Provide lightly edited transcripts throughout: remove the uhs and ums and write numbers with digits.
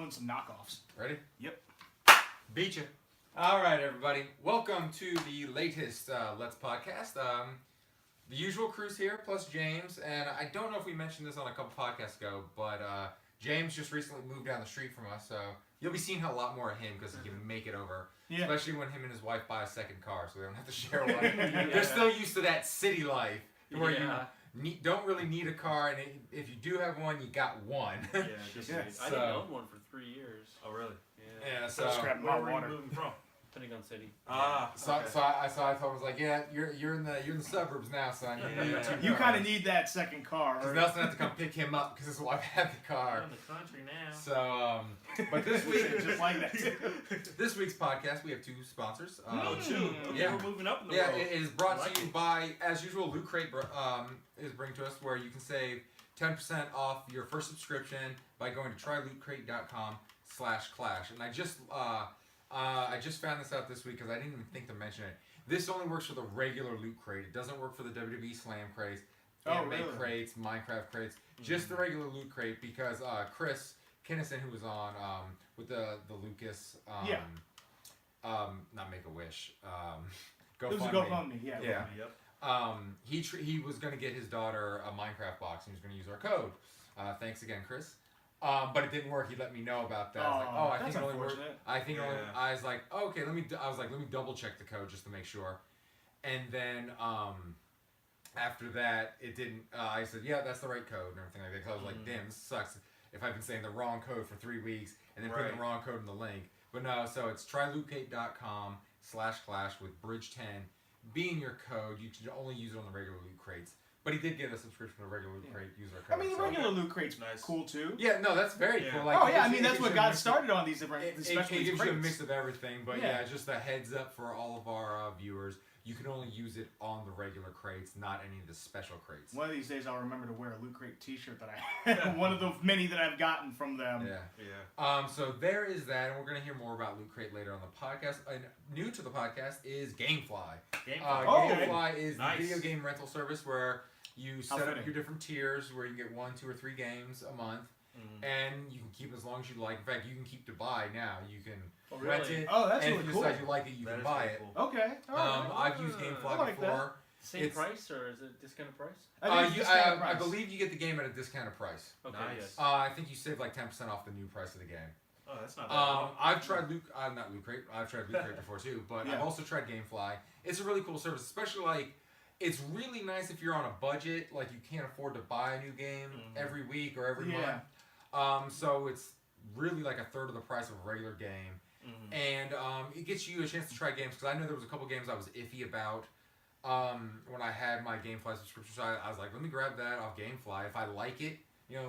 doing some knockoffs. Ready? Yep. Beat you. All right, everybody. Welcome to the latest Let's Podcast. The usual crew's here, plus James. And I don't know if we mentioned this on a couple podcasts ago, but James just recently moved down the street from us, so you'll be seeing a lot more of him because he can make it over. Yeah. Especially when him and his wife buy a second car, so they don't have to share one. Yeah. They're still used to that city life where you don't really need a car, and if you do have one, you got one. I didn't own one for 3 years. Oh, really? Yeah. So where were you moving from? Pentagon City. So I told him, I was like, yeah, you're in the suburbs now, son. You kind of need that second car. Because Nelson had to come pick him up because his wife had the car. I'm in the country now. So, but this week, just like that. This week's podcast, we have two sponsors. Two. Okay, we're moving up in the world. Yeah, it is brought to you by, as usual, Loot Crate is bringing to us where you can save 10% off your first subscription by going to trylootcrate.com/clash. And I just found this out this week because I didn't even think to mention it. This only works for the regular Loot Crate. It doesn't work for the WWE Slam crates, anime crates, Minecraft crates. Just the regular Loot Crate because Chris Kinnison, who was on with the Lucas, not Make-A-Wish, It was a GoFundMe, yeah. He was going to get his daughter a Minecraft box and he was going to use our code. Thanks again, Chris. But it didn't work. He let me know about that. I was like, I think it only worked. I was like, okay, let me double check the code just to make sure. And then after that, it didn't. I said, yeah, that's the right code and everything like that. 'Cause I was like, damn, this sucks. If I've been saying the wrong code for 3 weeks and then putting the wrong code in the link. But no, so it's trylootcrate.com/clash with Bridge10 being your code. You can only use it on the regular Loot Crates. But he did get a subscription to regular Loot Crate user code. I mean, the regular Loot Crate's cool too. Yeah, no, that's very cool. Like, I mean, that's what got started on these different special It gives you a mix of everything, but just a heads up for all of our viewers. You can only use it on the regular crates, not any of the special crates. One of these days, I'll remember to wear a Loot Crate t-shirt that I had. One of the many that I've gotten from them. So there is that, and we're going to hear more about Loot Crate later on the podcast. And new to the podcast is Gamefly. Gamefly is the video game rental service where you set up your different tiers where you can get 1, 2, or 3 games a month. And you can keep it as long as you like. In fact, you can keep to buy now. You can rent it. Oh, that's and really if you cool. decide you like it, you can buy it. Cool. Okay. I've used Gamefly before. Same price or is it discounted price? I believe you get the game at a discounted price. Okay. Nice. I think you save like 10% off the new price of the game. Oh, that's not bad. I've tried not Loot Crate. I've tried Loot Crate before too, but I've also tried Gamefly. It's a really cool service, especially like. It's really nice if you're on a budget, like you can't afford to buy a new game every week or every month. So it's really like a third of the price of a regular game. And it gets you a chance to try games, because I know there was a couple games I was iffy about when I had my Gamefly subscription. So I was like, let me grab that off Gamefly. If I like it,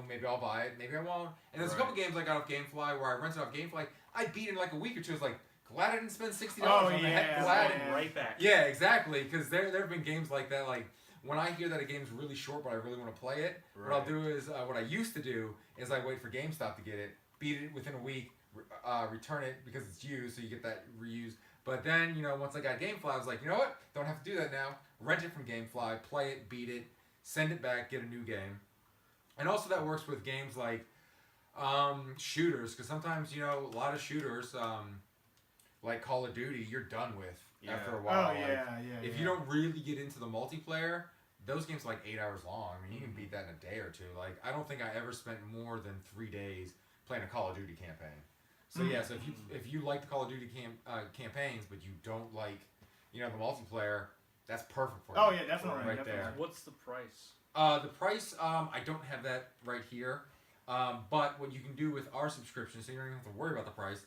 maybe I'll buy it, maybe I won't. And there's a couple games I got off Gamefly where I rented off Gamefly. I beat in like a week or two. It's like, glad I didn't spend $60 on that. Right back. Yeah, exactly. Because there have been games like that. Like when I hear that a game's really short, but I really want to play it, what I'll do is what I used to do is I wait for GameStop to get it, beat it within a week, return it because it's used, so you get that reused. But then once I got Gamefly, I was like, you know what? Don't have to do that now. Rent it from Gamefly, play it, beat it, send it back, get a new game. And also that works with games like shooters, because sometimes a lot of shooters. Like Call of Duty, you're done with after a while. If you don't really get into the multiplayer, those games are like 8 hours long. I mean, you can beat that in a day or two. Like, I don't think I ever spent more than 3 days playing a Call of Duty campaign. So so if you like the Call of Duty campaigns, but you don't like the multiplayer, that's perfect for you. Oh yeah, definitely. Right there. What's the price? The price, I don't have that right here. But what you can do with our subscription, so you don't even have to worry about the price.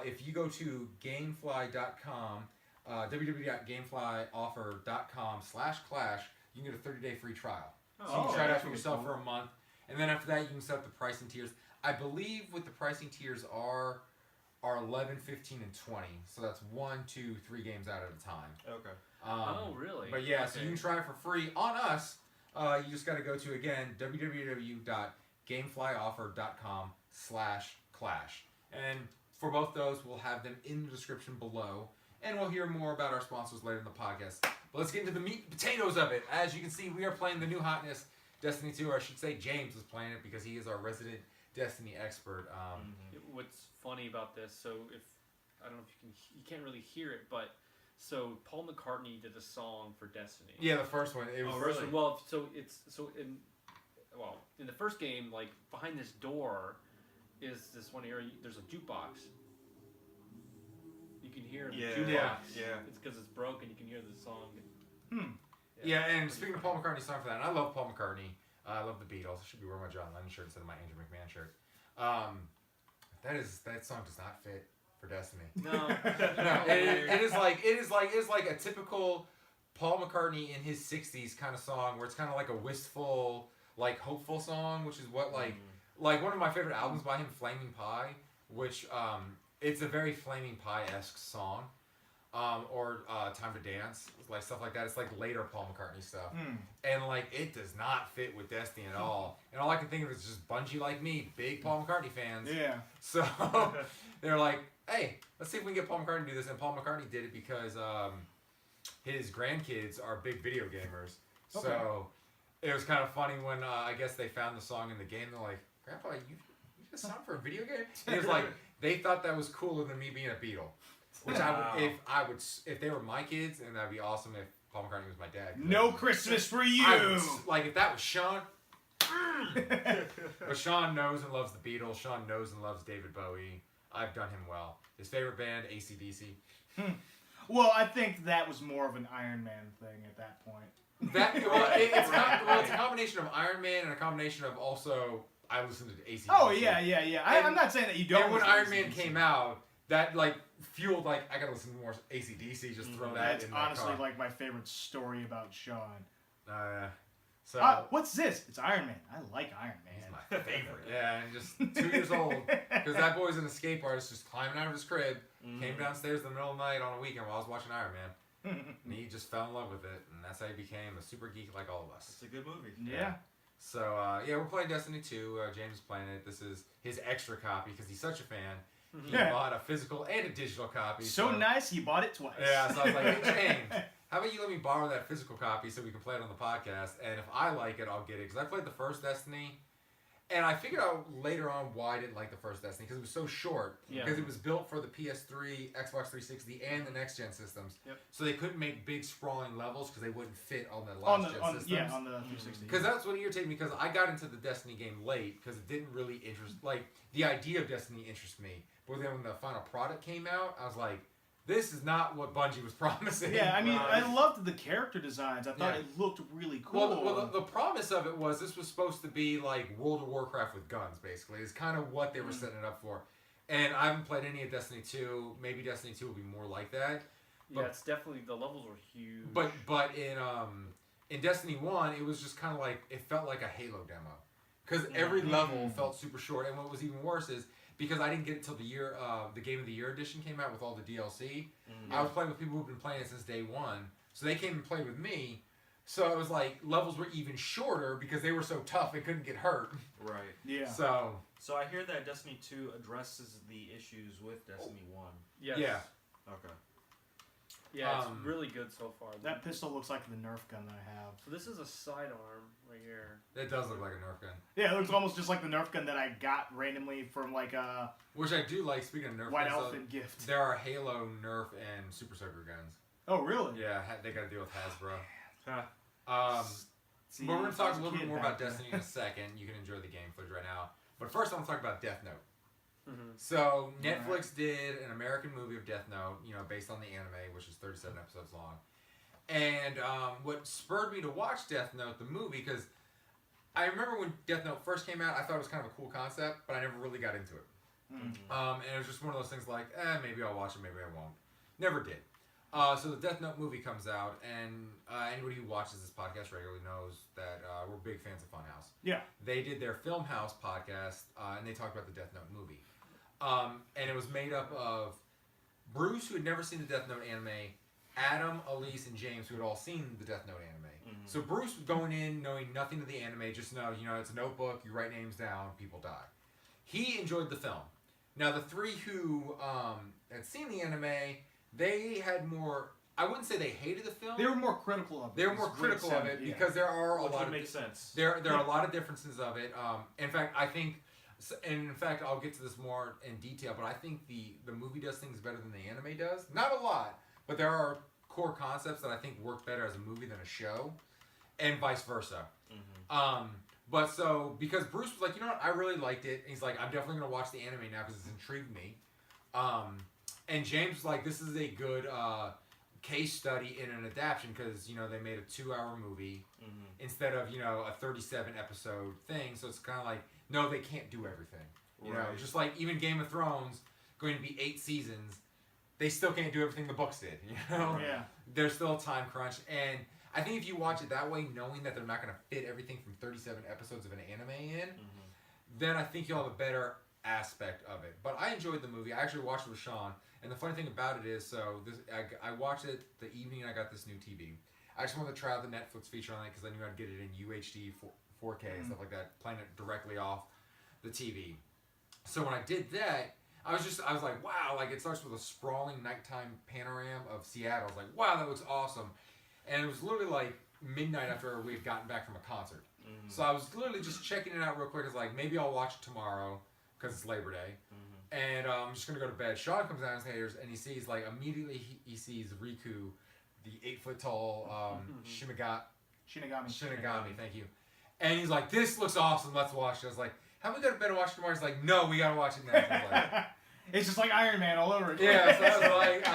If you go to gamefly.com, www.gameflyoffer.com/clash, you can get a 30-day free trial. So you can try it out for yourself for a month. And then after that, you can set up the pricing tiers. I believe what the pricing tiers are 11, 15, and 20. So that's 1, 2, 3 games out at a time. Okay. Oh, really? But yeah, so you can try it for free on us. You just got to go to, again, www.gameflyoffer.com/clash. And for both those, we'll have them in the description below. And we'll hear more about our sponsors later in the podcast. But let's get into the meat and potatoes of it. As you can see, we are playing the new hotness, Destiny 2. Or I should say James is playing it because he is our resident Destiny expert. what's funny about this. So if I don't know if you can't really hear it, but so Paul McCartney did a song for Destiny. Yeah, the first one. It was First one, well, so in the first game, like behind this door is this one area. There's a jukebox. You can hear the jukebox. Yeah. It's because it's broken. You can hear the song. Yeah, and speaking of Paul McCartney's song for that, and I love Paul McCartney. I love the Beatles. I should be wearing my John Lennon shirt instead of my Andrew McMahon shirt. That song does not fit for Destiny. No, it is like a typical Paul McCartney in his 60s kind of song, where it's kind of like a wistful, like hopeful song, which is what like one of my favorite albums by him, Flaming Pie, which it's a very Flaming Pie-esque song. Or Time to Dance, like stuff like that. It's like later Paul McCartney stuff, and like it does not fit with Destiny at all. And all I can think of is just Bungie, like me, big Paul McCartney fans. Yeah. So they're like, hey, let's see if we can get Paul McCartney to do this. And Paul McCartney did it because his grandkids are big video gamers. Okay. So it was kind of funny when I guess they found the song in the game. They're like, Grandpa, you did a song for a video game? And he was like, they thought that was cooler than me being a Beatle. Which if they were my kids, and that'd be awesome if Paul McCartney was my dad. No Christmas for you. Like if that was Sean. But Sean knows and loves the Beatles. Sean knows and loves David Bowie. I've done him well. His favorite band, AC/DC. Well, I think that was more of an Iron Man thing at that point. It's a combination of Iron Man and a combination of also I listened to AC/DC. Oh yeah. I'm not saying that you don't. And when Iron Man came out, that like fueled like I gotta listen to more AC/DC. Just throw that That's in my honestly car. like my favorite story about Sean. So What's this? It's Iron Man. I like Iron Man. he's my favorite. Yeah, and just 2 years old because that boy's an escape artist, just climbing out of his crib. Came downstairs in the middle of the night on a weekend while I was watching Iron Man, and he just fell in love with it, and that's how he became a super geek like all of us. It's a good movie. Yeah. So we're playing Destiny 2. James is playing it. This is his extra copy because he's such a fan. He bought a physical and a digital copy. So nice, he bought it twice. Yeah, so I was like, hey, James, how about you let me borrow that physical copy so we can play it on the podcast? And if I like it, I'll get it. Because I played the first Destiny, and I figured out later on why I didn't like the first Destiny. Because it was so short. Yeah. Because it was built for the PS3, Xbox 360, and the next-gen systems. Yep. So they couldn't make big, sprawling levels because they wouldn't fit on the last-gen systems. Yeah, on the 360. Because that's what irritated me, because I got into the Destiny game late, because it didn't really interest, like, the idea of Destiny interested me. But then when the final product came out, I was like, this is not what Bungie was promising. Yeah, I mean, I loved the character designs. I thought it looked really cool. Well, the promise of it was this was supposed to be like World of Warcraft with guns, basically. It's kind of what they were setting it up for. And I haven't played any of Destiny 2. Maybe Destiny 2 will be more like that. Yeah, it's definitely, the levels were huge. But in Destiny 1, it was just kind of like, it felt like a Halo demo. Because every level felt super short. And what was even worse is, because I didn't get it till the Game of the Year edition came out with all the DLC, I was playing with people who've been playing it since day one. So they came and played with me. So it was like, levels were even shorter because they were so tough and couldn't get hurt. Right. Yeah. So I hear that Destiny 2 addresses the issues with Destiny 1. Yes. Yeah. Okay. Yeah, it's really good so far. That pistol looks like the Nerf gun that I have. So this is a sidearm right here. it does look like a Nerf gun. Yeah, it looks almost just like the Nerf gun that I got randomly from like a Which I do like, speaking of Nerf White guns, Elephant gift. there are Halo, Nerf, and Super Soaker guns. Oh, really? Yeah, they got to deal with Hasbro. Huh. See, But we're going to talk I was a little bit kid more back about then. Destiny in a second. You can enjoy the game footage right now. But first, I want to talk about Death Note. Mm-hmm. So, Netflix did an American movie of Death Note, based on the anime, which is 37 episodes long. And what spurred me to watch Death Note, the movie, because I remember when Death Note first came out, I thought it was kind of a cool concept, but I never really got into it. And it was just one of those things like, maybe I'll watch it, maybe I won't. Never did. So the Death Note movie comes out, and anybody who watches this podcast regularly knows that we're big fans of Funhouse. Yeah. They did their Filmhouse podcast, and they talked about the Death Note movie. And it was made up of Bruce, who had never seen the Death Note anime, Adam, Elise, and James, who had all seen the Death Note anime. So Bruce was going in knowing nothing of the anime, just know, it's a notebook, you write names down, people die. He enjoyed the film. Now, the three who had seen the anime, they had more, I wouldn't say they hated the film. They were more critical of it. They were more critical of it because there are a lot of make sense. There are a lot of differences of it. In fact, I think So, and in fact, I'll get to this more in detail, but I think the movie does things better than the anime does. Not a lot, but there are core concepts that I think work better as a movie than a show, and vice versa. But so, because Bruce was like, you know what, I really liked it. And he's like, I'm definitely going to watch the anime now because it's intrigued me. And James was like, this is a good case study in an adaptation because, you know, they made a 2-hour movie instead of, you know, a 37 episode thing. So it's kind of like, no, they can't do everything. You know, just like even Game of Thrones going to be 8 seasons, they still can't do everything the books did, you know? Yeah. There's still a time crunch. And I think if you watch it that way, knowing that they're not going to fit everything from 37 episodes of an anime in, then I think you'll have a better aspect of it. But I enjoyed the movie. I actually watched it with Sean. And the funny thing about it is, so I watched it the evening I got this new TV. I just wanted to try out the Netflix feature on it because I knew I'd get it in UHD 4K and stuff like that, playing it directly off the TV. So when I did that, I was like, wow, like it starts with a sprawling nighttime panorama of Seattle. I was like, wow, that looks awesome. And it was literally like midnight after we had gotten back from a concert. So I was literally just checking it out real quick. I was like, maybe I'll watch it tomorrow because it's Labor Day. And I'm just going to go to bed. Sean comes downstairs and he sees, like, immediately he sees Riku, the 8-foot tall Shinigami, thank you. And he's like, this looks awesome, let's watch it. I was like, how we go to bed and watch it tomorrow? He's like, no, we got to watch it now. I was like, it's just like Iron Man all over again. yeah, so I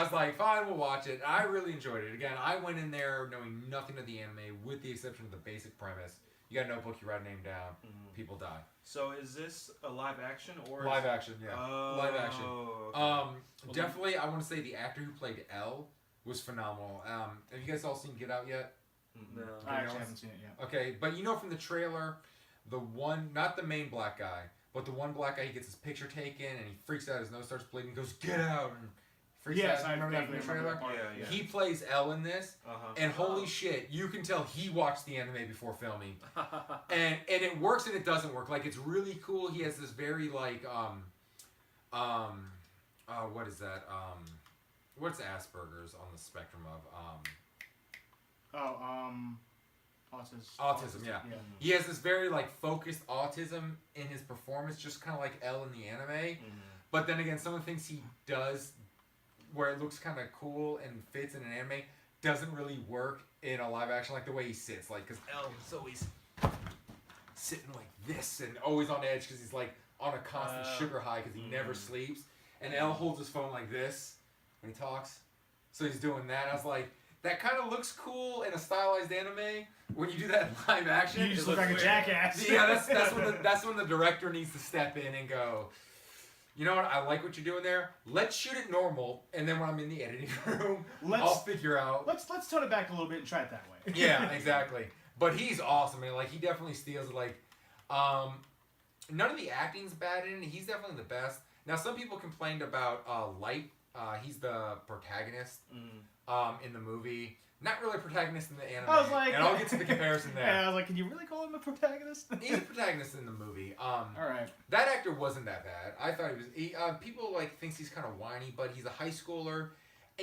was like, fine, we'll watch it. I really enjoyed it. Again, I went in there knowing nothing of the anime, with the exception of the basic premise. You got a notebook, you write a name down, people die. So is this a live action or live action? Yeah, live action. Okay. Definitely, I want to say the actor who played L was phenomenal. Have you guys all seen Get Out yet? No. I actually haven't seen it yet. Okay, but you know from the trailer, the one, not the main black guy, but the one black guy, he gets his picture taken and he freaks out, his nose starts bleeding, goes, get out, and freaks out. I Remember that from the trailer? Yeah. He plays L in this, and holy Oh. shit, you can tell he watched the anime before filming. And it works and it doesn't work. Like, it's really cool. He has this very, like, what is that? What's Asperger's on the spectrum of? Autism, yeah. He has this very, like, focused autism in his performance, just kind of like L in the anime. But then again, some of the things he does where it looks kind of cool and fits in an anime doesn't really work in a live action, like the way he sits. Like, because L is always sitting like this and always on edge because he's, like, on a constant sugar high because he never sleeps. And L holds his phone like this when he talks. So he's doing that. I was like, that kind of looks cool in a stylized anime. When you do that in live action, You just look like a jackass. Yeah, that's when the director needs to step in and go, you know what, I like what you're doing there. Let's shoot it normal, and then when I'm in the editing room, I'll figure out. Let's tone it back a little bit and try it that way. Yeah, exactly. But he's awesome, and like he definitely steals it. Like, none of the acting's bad in it. He's definitely the best. Now, some people complained about Light. He's the protagonist in the movie. Not really a protagonist in the anime. I was like, and I'll get to the comparison there. Yeah, I was like, can you really call him a protagonist? He's a protagonist in the movie. All right. That actor wasn't that bad. I thought he was. People like thinks he's kind of whiny, but he's a high schooler.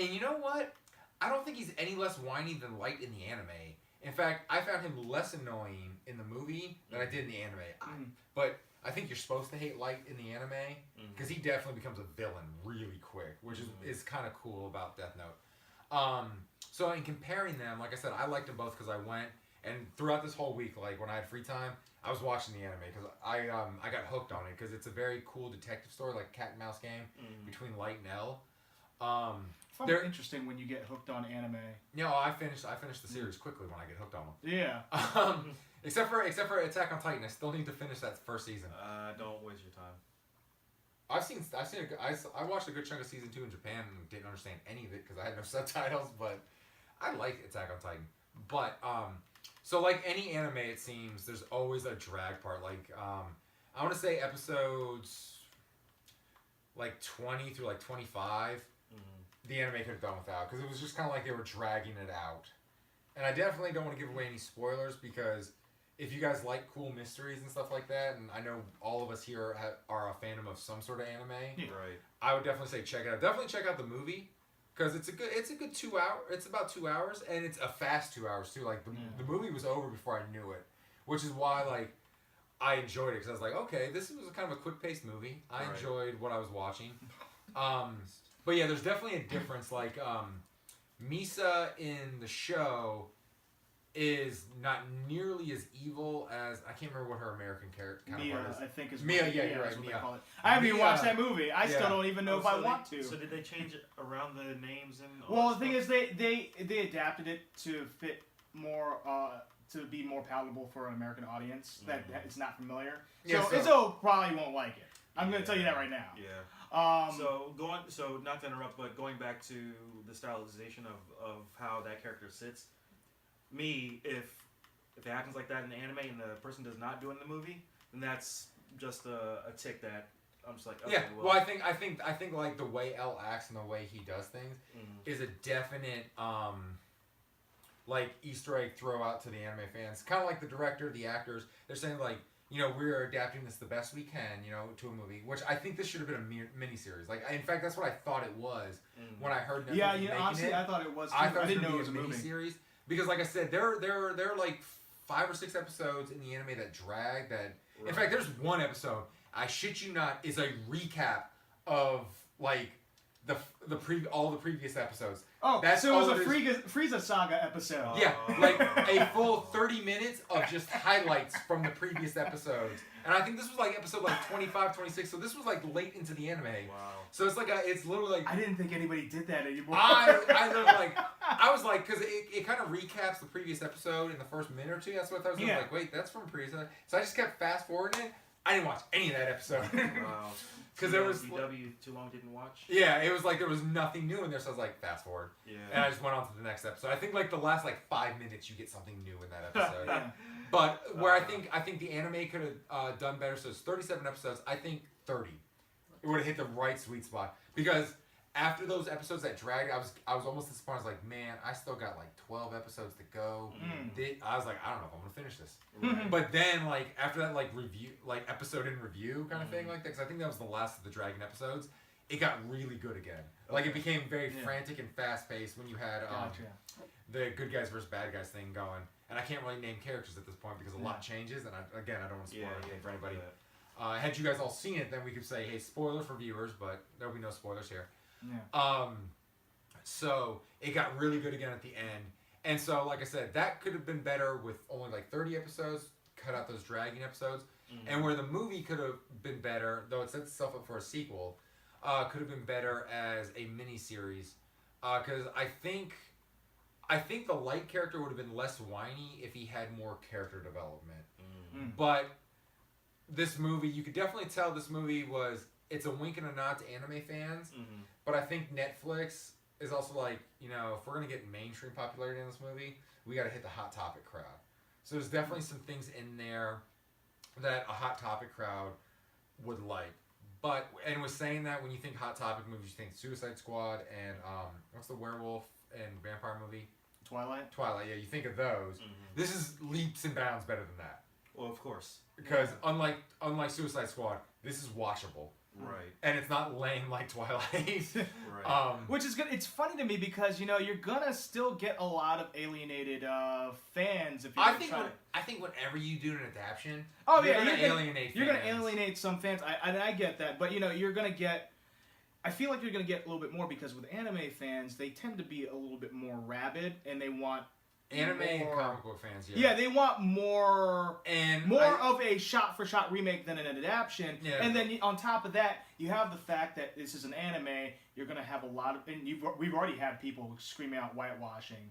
And you know what? I don't think he's any less whiny than Light in the anime. In fact, I found him less annoying in the movie than I did in the anime. But I think you're supposed to hate Light in the anime because he definitely becomes a villain really quick, which is kind of cool about Death Note. So in comparing them, like I said, I liked them both because I went and throughout this whole week, like when I had free time, I was watching the anime because I got hooked on it because it's a very cool detective story, like cat and mouse game between Light and L. They're interesting when you get hooked on anime. No, I finished the series quickly when I get hooked on them. Yeah. Except for Attack on Titan, I still need to finish that first season. Don't waste your time. I watched a good chunk of season 2 in Japan and didn't understand any of it because I had no subtitles, but I like Attack on Titan. But so like any anime, it seems there's always a drag part. Like I want to say episodes like 20 through like 25, the anime could have done without because it was just kind of like they were dragging it out. And I definitely don't want to give away any spoilers because if you guys like cool mysteries and stuff like that, and I know all of us here are a fandom of some sort of anime, Right. I would definitely say check it out. Definitely check out the movie because it's a good 2 hour. It's about 2 hours, and it's a fast 2 hours too. Like the movie was over before I knew it, which is why like I enjoyed it because I was like, okay, this was kind of a quick-paced movie. I Right. enjoyed what I was watching. But yeah, there's definitely a difference. Like, Misa in the show is not nearly as evil as, I can't remember what her American counterpart Mia, is. I think is Mia, what, yeah, you're that's right, what Mia. they call it. I haven't even Mia- watched that movie. I still yeah. don't even know if I want to. So did they change it around the names and? All Well, that the thing stuff? is, they adapted it to fit more, to be more palatable for an American audience that is not familiar. Yeah, So so- Izzo probably won't like it. I'm going to tell you that right now. Yeah. So not to interrupt, but going back to the stylization of how that character sits, me, if it happens like that in the anime and the person does not do it in the movie, then that's just a tick that I'm just like, okay, Yeah, well, I think like the way L acts and the way he does things is a definite like Easter egg throw out to the anime fans. Kind of like the director, the actors. They're saying like, you know, we're adapting this the best we can, you know, to a movie. Which I think this should have been a mini-series. Like, in fact, that's what I thought it was when I heard Netflix was making honestly, it. I thought it was too. I thought I didn't it know was it gonna was a be a movie. mini-series because, like I said, there are like 5 or 6 episodes in the anime that drag. That in fact, there's one episode. I shit you not, is a recap of like all the previous episodes. Oh, That's so it was all a it is. Frieza Saga episode. Yeah, like a full 30 minutes of just highlights from the previous episodes. And I think this was like episode like 25, 26. So this was like late into the anime. Wow. So it's like it's literally like I didn't think anybody did that anymore. I literally like I was like because it kind of recaps the previous episode in the first minute or two. That's what I thought. I was Yeah. like, wait, that's from previous. So I just kept fast forwarding it. I didn't watch any of that episode. Wow. Because there was DW too long didn't watch. yeah, it was like there was nothing new in there. So I was like, fast forward. Yeah. And I just went on to the next episode. I think like the last like 5 minutes you get something new in that episode. Yeah. But where I think the anime could have done better. So it's 37 episodes. I think 30. It would have hit the right sweet spot because after those episodes that dragged, I was almost disappointed. I was like, man, I still got like 12 episodes to go. I was like, I don't know if I'm gonna finish this. Right. But then like after that like review like episode in review kind of thing like that because I think that was the last of the Dragon episodes. It got really good again. Like it became very frantic and fast paced when you had the good guys versus bad guys thing going. And I can't really name characters at this point because a lot changes. And I don't want to spoil anything for anybody. Had you guys all seen it, then we could say, hey, spoilers for viewers, but there'll be no spoilers here. Yeah. So it got really good again at the end. And so, like I said, that could have been better with only like 30 episodes, cut out those dragging episodes. And where the movie could have been better, though it sets itself up for a sequel, could have been better as a mini-series. Because I think the Light character would have been less whiny if he had more character development. But this movie, you could definitely tell this movie it's a wink and a nod to anime fans. But I think Netflix is also like, you know, if we're going to get mainstream popularity in this movie, we got to hit the Hot Topic crowd. So there's definitely some things in there that a Hot Topic crowd would like. But, and with saying that, when you think Hot Topic movies, you think Suicide Squad and, what's the werewolf and vampire movie? Twilight, yeah, you think of those. This is leaps and bounds better than that. Well, of course. Because unlike Suicide Squad, this is watchable. Right. And it's not lame like Twilight. Right. which is good. It's funny to me because you know you're gonna still get a lot of alienated fans if you. I think whenever you do an adaptation, Oh you're yeah, gonna you're alienate gonna fans. alienate some fans. I get that, but you know you're gonna get. I feel like you're gonna get a little bit more because with anime fans, they tend to be a little bit more rabid and they want Anime and more- comic book fans, Yeah, they want more and of a shot-for-shot remake than an adaptation. Yeah. And then on top of that, you have the fact that this is an anime. You're going to have a lot of... And we've already had people screaming out whitewashing.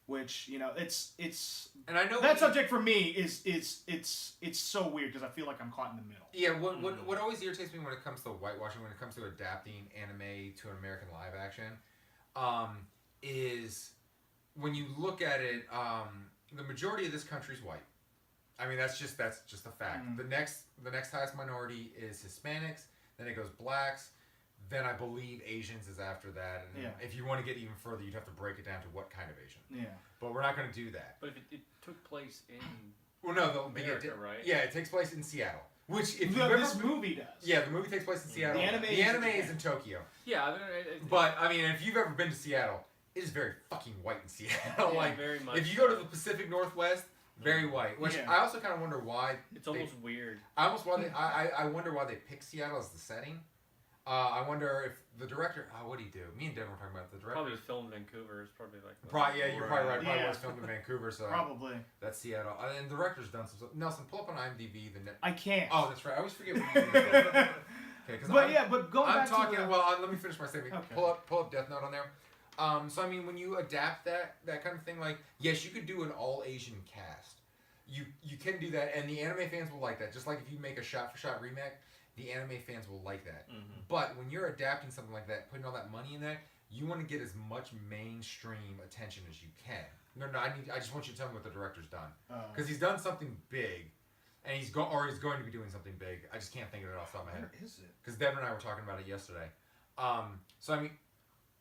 Which, you know, it's... and I know That subject for me is it's so weird because I feel like I'm caught in the middle. Yeah, what always irritates me when it comes to whitewashing, when it comes to adapting anime to an American live action, is when you look at it, the majority of this country is white. I mean, that's just a fact. The next highest minority is Hispanics. Then it goes blacks. Then I believe Asians is after that. And if you want to get even further, you'd have to break it down to what kind of Asian. Yeah. But we're not going to do that. But if it took place in Well, no, America, right? Yeah, it takes place in Seattle. Which, if This movie does. Yeah, the movie takes place in Seattle. The anime is in Tokyo. Yeah, I mean, But, I mean, if you've ever been to Seattle, it is very fucking white in Seattle. Yeah, like, very much if you go to the Pacific Northwest, Very white. Which Yeah. I also kind of wonder why. It's almost weird. I wonder why they picked Seattle as the setting. I wonder if the director. What did he do? Me and Devin were talking about the director. Probably filmed in Vancouver. It's probably like. Yeah, you're probably right. Probably Yeah. was filmed in Vancouver, so Probably. that's Seattle. And the director's done some stuff. Nelson, pull up on IMDb the net. I can't. Oh, that's right. I always forget what you do. Okay, but going I'm back talking. to the, Well, let me finish my statement. Okay. Pull up Death Note on there. So I mean, when you adapt that kind of thing, like yes, you could do an all Asian cast. You can do that, and the anime fans will like that. Just like if you make a shot for shot remake, the anime fans will like that. Mm-hmm. But when you're adapting something like that, putting all that money in that, you want to get as much mainstream attention as you can. No, I just want you to tell me what the director's done, because he's done something big, and he's going to be doing something big. I just can't think of it off the top of my head. where is it? Because Devin and I were talking about it yesterday. So I mean,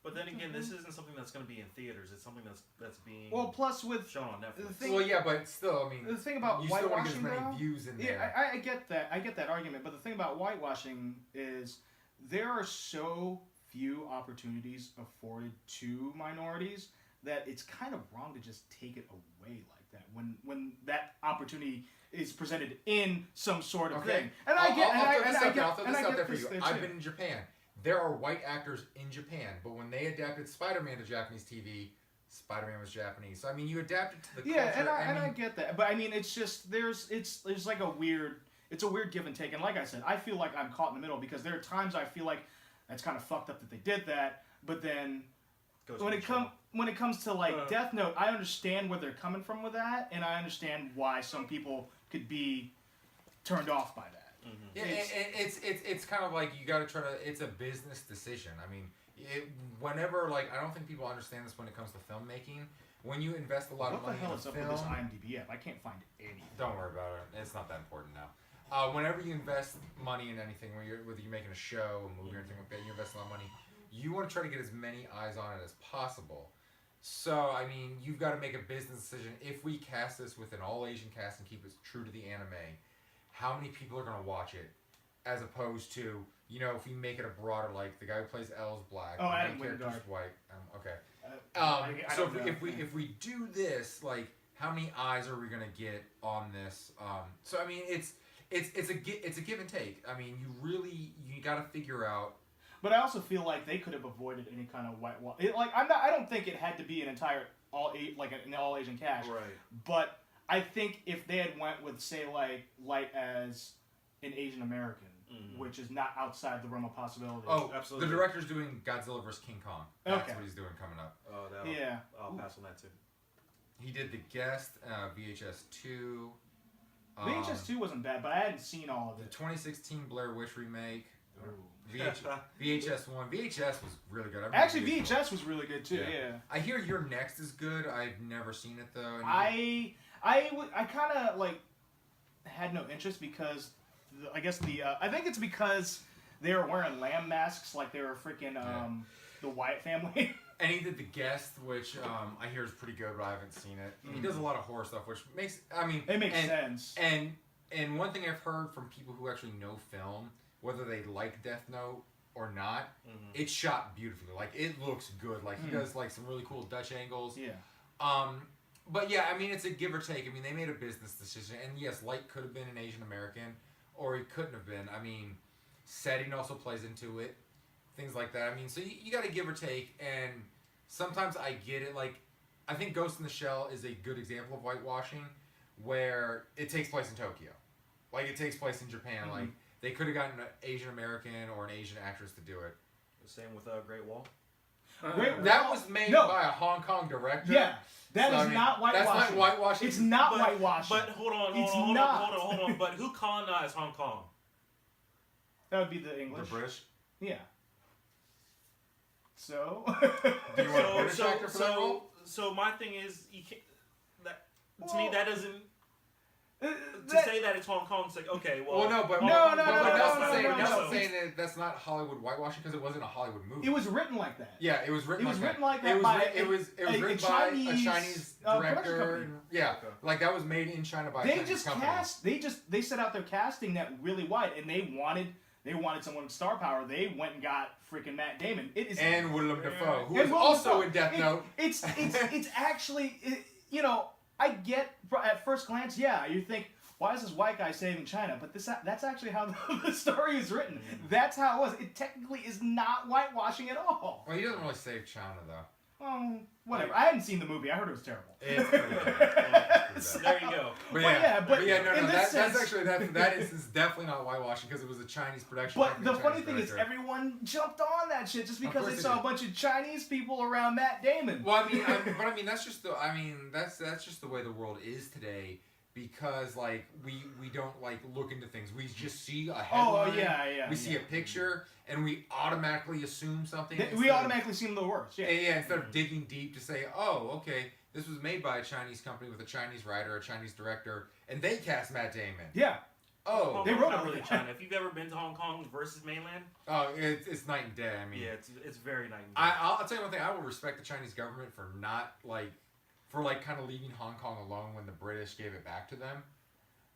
But then again, this isn't something that's going to be in theaters. It's something that's being Well, plus with shown on the Netflix. thing, well, yeah, but still, I mean, the thing about you still want to whitewashing, get as many though, views in there. yeah, I get that. I get that argument. But the thing about whitewashing is there are so few opportunities afforded to minorities that it's kind of wrong to just take it away like that when that opportunity is presented in some sort of thing. And I'll throw and this I out there get for this you. there I've too. been in Japan. There are white actors in Japan, but when they adapted Spider-Man to Japanese TV, Spider-Man was Japanese. So I mean, you adapted to the culture. Yeah, and I get that, but I mean, it's just there's like a weird give and take, and like I said, I feel like I'm caught in the middle because there are times I feel like that's kind of fucked up that they did that, but then when it comes to like Death Note, I understand where they're coming from with that, and I understand why some people could be turned off by that. Mm-hmm. Yeah, it's kind of like you got to try to. It's a business decision. I mean, whenever like I don't think people understand this when it comes to filmmaking. When you invest a lot of What money the hell in a is up film, with this IMDb app? I can't find anything. don't worry about it. It's not that important now. Whenever you invest money in anything, whether you're making a show, a movie, or anything like that, you invest a lot of money. You want to try to get as many eyes on it as possible. So, I mean, you've got to make a business decision. If we cast this with an all-Asian cast and keep it true to the anime, how many people are going to watch it? As opposed to, you know, if we make it a broader, like, the guy who plays L is black, the Adam main character's Wingard. white. Okay. I So don't know. if we do this, like, how many eyes are we going to get on this? So, I mean, it's a give and take. I mean, you got to figure out. But I also feel like they could have avoided any kind of whitewash. I don't think it had to be an entire an all Asian cast. Right. But I think if they had went with say like Light as an Asian American, which is not outside the realm of possibility. Oh, absolutely. The director's doing Godzilla vs. King Kong. That's Okay. what he's doing coming up. Oh, yeah. I'll pass on that too. He did The Guest, VHS 2. VHS 2 wasn't bad, but I hadn't seen all of The it. 2016 Blair Witch remake. Ooh. VHS 1. VHS was really good. Actually, VHS was really good too. Yeah. I hear Your Next is good. I've never seen it though. And I kind of like had no interest because I think it's because they were wearing lamb masks like they were freaking the Wyatt family. And he did The Guest, which I hear is pretty good, but I haven't seen it. He does a lot of horror stuff, which makes It makes sense. And one thing I've heard from people who actually know film, whether they like Death Note or not, it's shot beautifully. Like it looks good. Like he does like some really cool Dutch angles. Yeah. But yeah, I mean it's a give or take. I mean they made a business decision, and yes, Light could have been an Asian American, or he couldn't have been. I mean, setting also plays into it. Things like that. I mean, so you got to give or take, and sometimes I get it. Like, I think Ghost in the Shell is a good example of whitewashing, where it takes place in Tokyo, like it takes place in Japan. Like they could have gotten an Asian American or an Asian actress to do it. The same with Great Wall. That was made by a Hong Kong director. Yeah, that is not whitewashing. That's not whitewashing. It's not whitewashing. But hold on. But who colonized Hong Kong? That would be the English. The British. Yeah. So. Do you want a British actor for that role? So my thing is, you can't. To me, that doesn't. To That- say that it's Hong Kong, it's like okay, well. Well, no, but Nelson's saying that that's not Hollywood whitewashing because it wasn't a Hollywood movie. It was written like that. Yeah, it was written. It was like written that. like that It was by it was written by a Chinese production director. company. And, yeah, Okay. like that was made in China by a They Chinese just company. they set out their casting net really wide, and they wanted someone with star power. They went and got freaking Matt Damon. It is And Willem Dafoe, who And is Willem also Dafoe. in Death Note. It's actually you know. I get at first glance, yeah, you think, why is this white guy saving China? But that's actually how the story is written. That's how it was. It technically is not whitewashing at all. Well, he doesn't really save China though. Well, whatever. I hadn't seen the movie. I heard it was terrible. It's pretty bad. There you go. But that is definitely not whitewashing because it was a Chinese production. But the funny thing is, everyone jumped on that shit just because they saw a bunch of Chinese people around Matt Damon. Well, that's just that's just the way the world is today. Because like we don't like look into things. We just see a headline. We see a picture and we automatically assume something. We automatically assume the worst. Yeah. Instead of digging deep to say, oh, okay, this was made by a Chinese company with a Chinese writer, a Chinese director, and they cast Matt Damon. Yeah. Oh, they wrote not really China. If you've ever been to Hong Kong versus mainland, it's night and day. I mean, yeah, it's very night and day. I'll tell you one thing. I will respect the Chinese government for not kind of leaving Hong Kong alone when the British gave it back to them.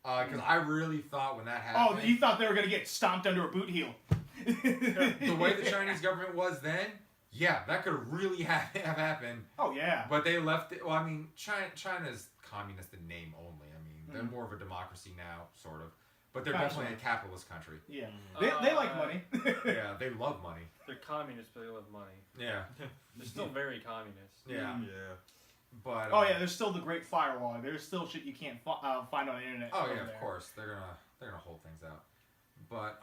Because I really thought when that happened... Oh, you thought they were going to get stomped under a boot heel. The way the Chinese government was then, yeah, that could really have happened. Oh, yeah. But they left it... Well, I mean, China's communist in name only. I mean, they're more of a democracy now, sort of. But they're definitely a capitalist country. Yeah. They like money. Yeah, they love money. They're communists, but they love money. Yeah. They're still very communist. Yeah. Yeah. But there's still the Great Firewall. There's still shit you can't find on the internet. Oh yeah, of course they're gonna hold things out. But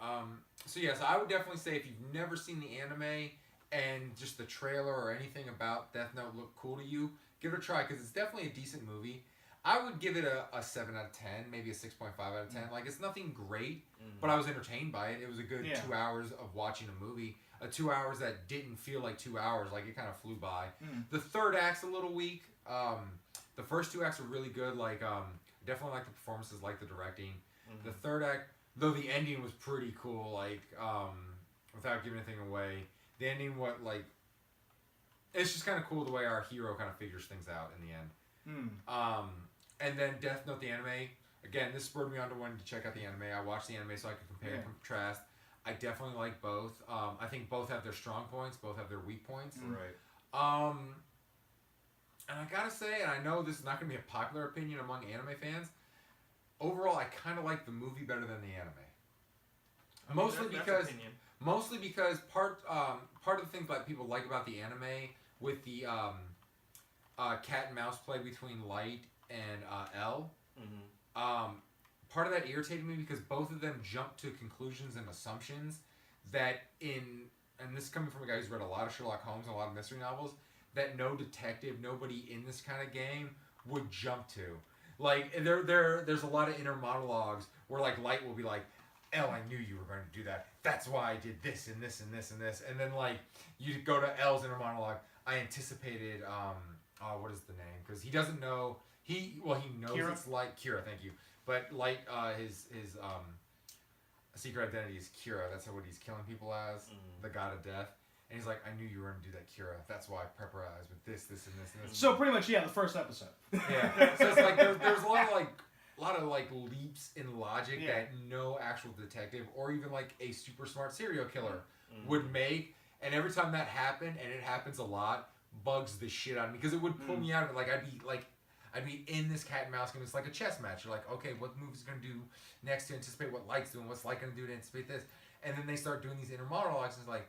so yes, I would definitely say if you've never seen the anime and just the trailer or anything about Death Note looked cool to you, give it a try because it's definitely a decent movie. I would give it a 7 out of 10, maybe a 6.5 out of 10. Like it's nothing great, but I was entertained by it. It was a good 2 hours of watching a movie. 2 hours that didn't feel like 2 hours, like it kind of flew by. The third act's a little weak. The first 2 acts are really good. Like, definitely like the performances, like the directing. The third act, though, the ending was pretty cool. Like, without giving anything away, the ending, it's just kind of cool the way our hero kind of figures things out in the end. And then Death Note the anime. Again, this spurred me on to wanting to check out the anime. I watched the anime so I could compare and contrast. I definitely like both. I think both have their strong points, both have their weak points. Right. And I gotta say, and I know this is not gonna be a popular opinion among anime fans, overall I kind of like the movie better than the anime. Mostly because part of the things that people like about the anime with the cat and mouse play between Light and L. Part of that irritated me because both of them jumped to conclusions and assumptions that and this is coming from a guy who's read a lot of Sherlock Holmes and a lot of mystery novels, that no detective, nobody in this kind of game would jump to. Like, there's a lot of inner monologues where, like, Light will be like, L, I knew you were going to do that. That's why I did this and this and this and this. And then, like, you go to L's inner monologue, I anticipated, what is the name? Because he doesn't know, he knows Kira? it's Light. Kira, thank you. But Light, his secret identity is Kira. That's what he's killing people as, the god of death. And he's like, I knew you were going to do that, Kira. That's why I prep her eyes with this, this, and this, and this. So pretty much, the first episode. Yeah. So it's like there's a lot of leaps in logic that no actual detective or even like a super smart serial killer would make. And every time that happened, and it happens a lot, bugs the shit out of me because it would pull me out of it. Like I'd be in this cat and mouse game. It's like a chess match. You're like, okay, what move is going to do next to anticipate what Light's doing? What's Light going to do to anticipate this? And then they start doing these inner monologues. And it's like,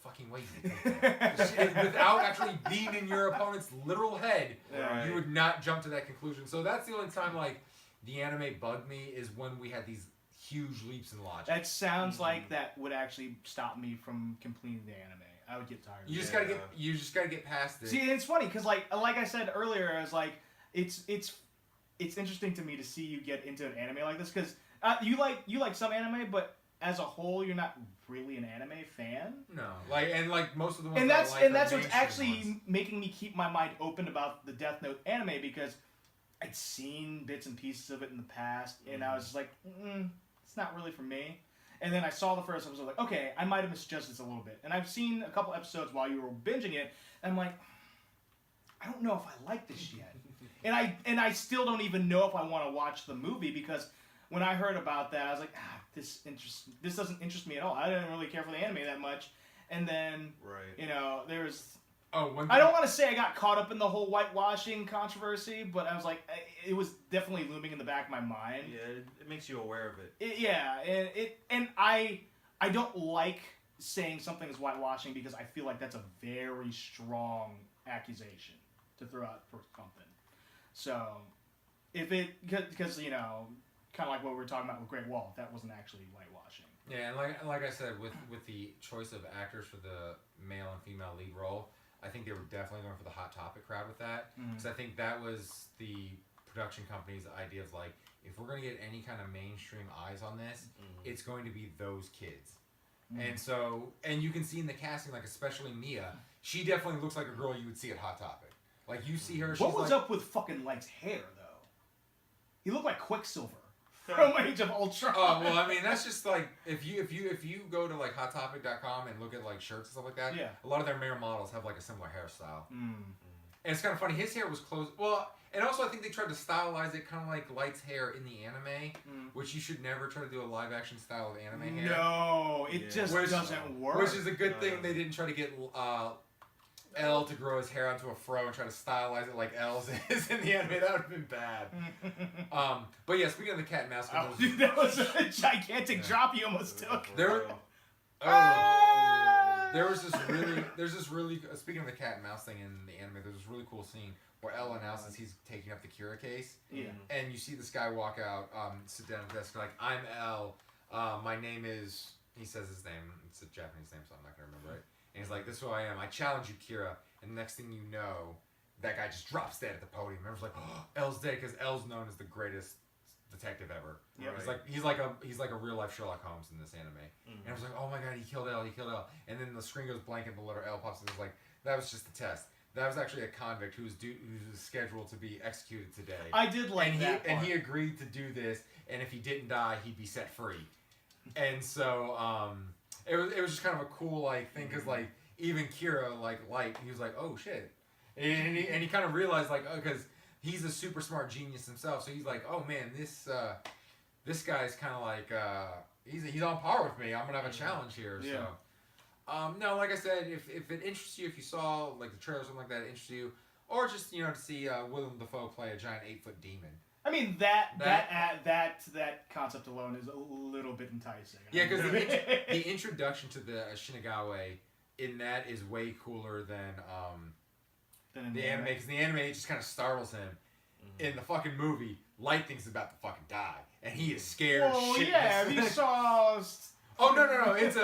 fucking way you think that. Without actually being in your opponent's literal head, you would not jump to that conclusion. So that's the only time like the anime bugged me is when we had these huge leaps in logic. That sounds like that would actually stop me from completing the anime. I would get tired. You just gotta get past it. See, it's funny because like I said earlier, I was like, it's interesting to me to see you get into an anime like this because you like some anime, but as a whole, you're not really an anime fan. No, like most of the ones. And that's what's mainstream actually ones. making me keep my mind open about the Death Note anime because I'd seen bits and pieces of it in the past, and I was just like, it's not really for me. And then I saw the first episode, like, okay, I might have misjudged this a little bit. And I've seen a couple episodes while you were binging it, and I'm like, I don't know if I like this yet. and I still don't even know if I want to watch the movie because when I heard about that, I was like, this doesn't interest me at all. I didn't really care for the anime that much. And then, there was Oh, one thing. I don't want to say I got caught up in the whole whitewashing controversy, but I was like, it was definitely looming in the back of my mind. Yeah, it makes you aware of it. And I don't like saying something is whitewashing because I feel like that's a very strong accusation to throw out for something. So, if it, because kind of like what we were talking about with Great Wall, that wasn't actually whitewashing. Yeah, and like I said, with the choice of actors for the male and female lead role, I think they were definitely going for the Hot Topic crowd with that. Because I think that was the production company's idea of like, if we're going to get any kind of mainstream eyes on this, it's going to be those kids. And so, and you can see in the casting, like especially Mia, she definitely looks like a girl you would see at Hot Topic. Like you see her. What was like, up with fucking Light's hair though? He looked like Quicksilver from Age of Ultron. Oh well, I mean that's just like if you go to like HotTopic.com and look at like shirts and stuff like that. Yeah. A lot of their male models have like a similar hairstyle. And it's kind of funny. His hair was close. Well, and also I think they tried to stylize it kind of like Light's hair in the anime, which you should never try to do a live action style of anime hair. No, it just doesn't work. Which is a good thing they didn't try to get L to grow his hair onto a fro and try to stylize it like L's is in the anime. That would have been bad. But yeah, speaking of the cat and mouse, dude, that was a gigantic drop you almost took. There was this really speaking of the cat and mouse thing in the anime, there's this really cool scene where L announces he's taking up the Kira case. Yeah. And you see this guy walk out, sit down at the desk, like, I'm L, my name is, he says his name, it's a Japanese name, so I'm not going to remember it. And he's like, this is who I am, I challenge you, Kira. And the next thing you know, that guy just drops dead at the podium. Everyone's like, oh, L's dead, because L's known as the greatest detective ever. Yeah, He's like a real life Sherlock Holmes in this anime. And I was like, oh my god, he killed L. And then the screen goes blank and the letter L pops and it's like, that was just a test. That was actually a convict who was scheduled to be executed today. I did like that part. And he agreed to do this, and if he didn't die, he'd be set free. And so it was just kind of a cool like thing because like even Kira like he was like, oh shit, and he kind of realized like, oh, because he's a super smart genius himself, so he's like, oh man, this guy's kind of like he's on par with me. I'm gonna have a challenge here. Yeah. So no, like I said, if it interests you, if you saw like the trailer or something like that, it interests you, or just to see Willem Dafoe play a giant 8-foot demon. I mean that concept alone is a little bit enticing. Yeah, because the introduction to the Shinigami in that is way cooler than in the anime, because the anime it just kind of startles him. In the fucking movie, Light thinks he's about to fucking die, and he is scared. Oh shitless. yeah, he saw. Oh no! It's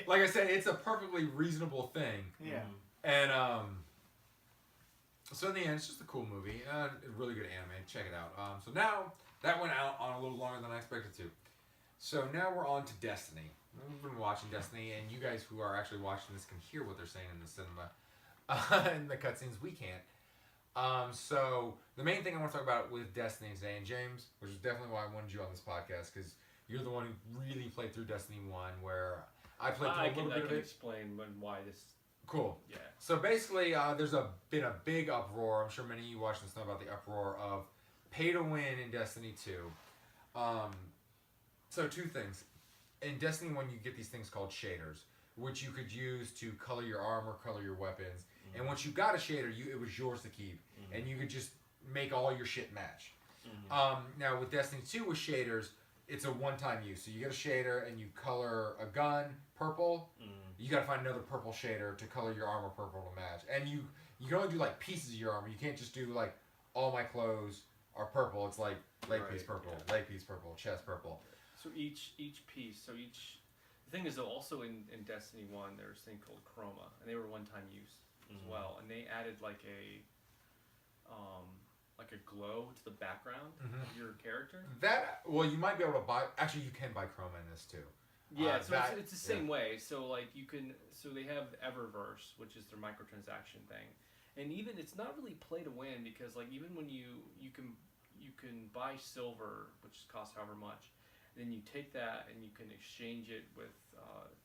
like I said, it's a perfectly reasonable thing. Yeah. And so in the end, it's just a cool movie, a really good anime. Check it out. So now that went out on a little longer than I expected to. So now we're on to Destiny. We've been watching Destiny, and you guys who are actually watching this can hear what they're saying in the cinema, in the cutscenes. We can't. So the main thing I want to talk about with Destiny today, and James, which is definitely why I wanted you on this podcast, because you're the one who really played through Destiny 1, where I played through a little bit of it. I can explain why this. Cool. Yeah. So basically, there's been a big uproar. I'm sure many of you watching this know about the uproar of pay to win in Destiny 2. So two things. In Destiny 1, you get these things called shaders, which you could use to color your armor, color your weapons. Mm-hmm. And once you got a shader, it was yours to keep. Mm-hmm. And you could just make all your shit match. Mm-hmm. Now, with Destiny 2 with shaders, it's a one-time use. So you get a shader and you color a gun purple. Mm-hmm. You got to find another purple shader to color your armor purple to match. And you can only do like pieces of your armor. You can't just do like all my clothes are purple. It's like leg piece purple, leg piece purple, chest purple. So each piece. So the thing is though, also in Destiny 1, there's a thing called chroma, and they were one-time use as well. And they added like a glow to the background of your character. You might be able to buy. Actually, you can buy chroma in this too. Yeah, so it's the same way. So like so they have Eververse, which is their microtransaction thing, and even it's not really play to win because like even when you can buy silver, which costs however much, and then you take that and you can exchange it with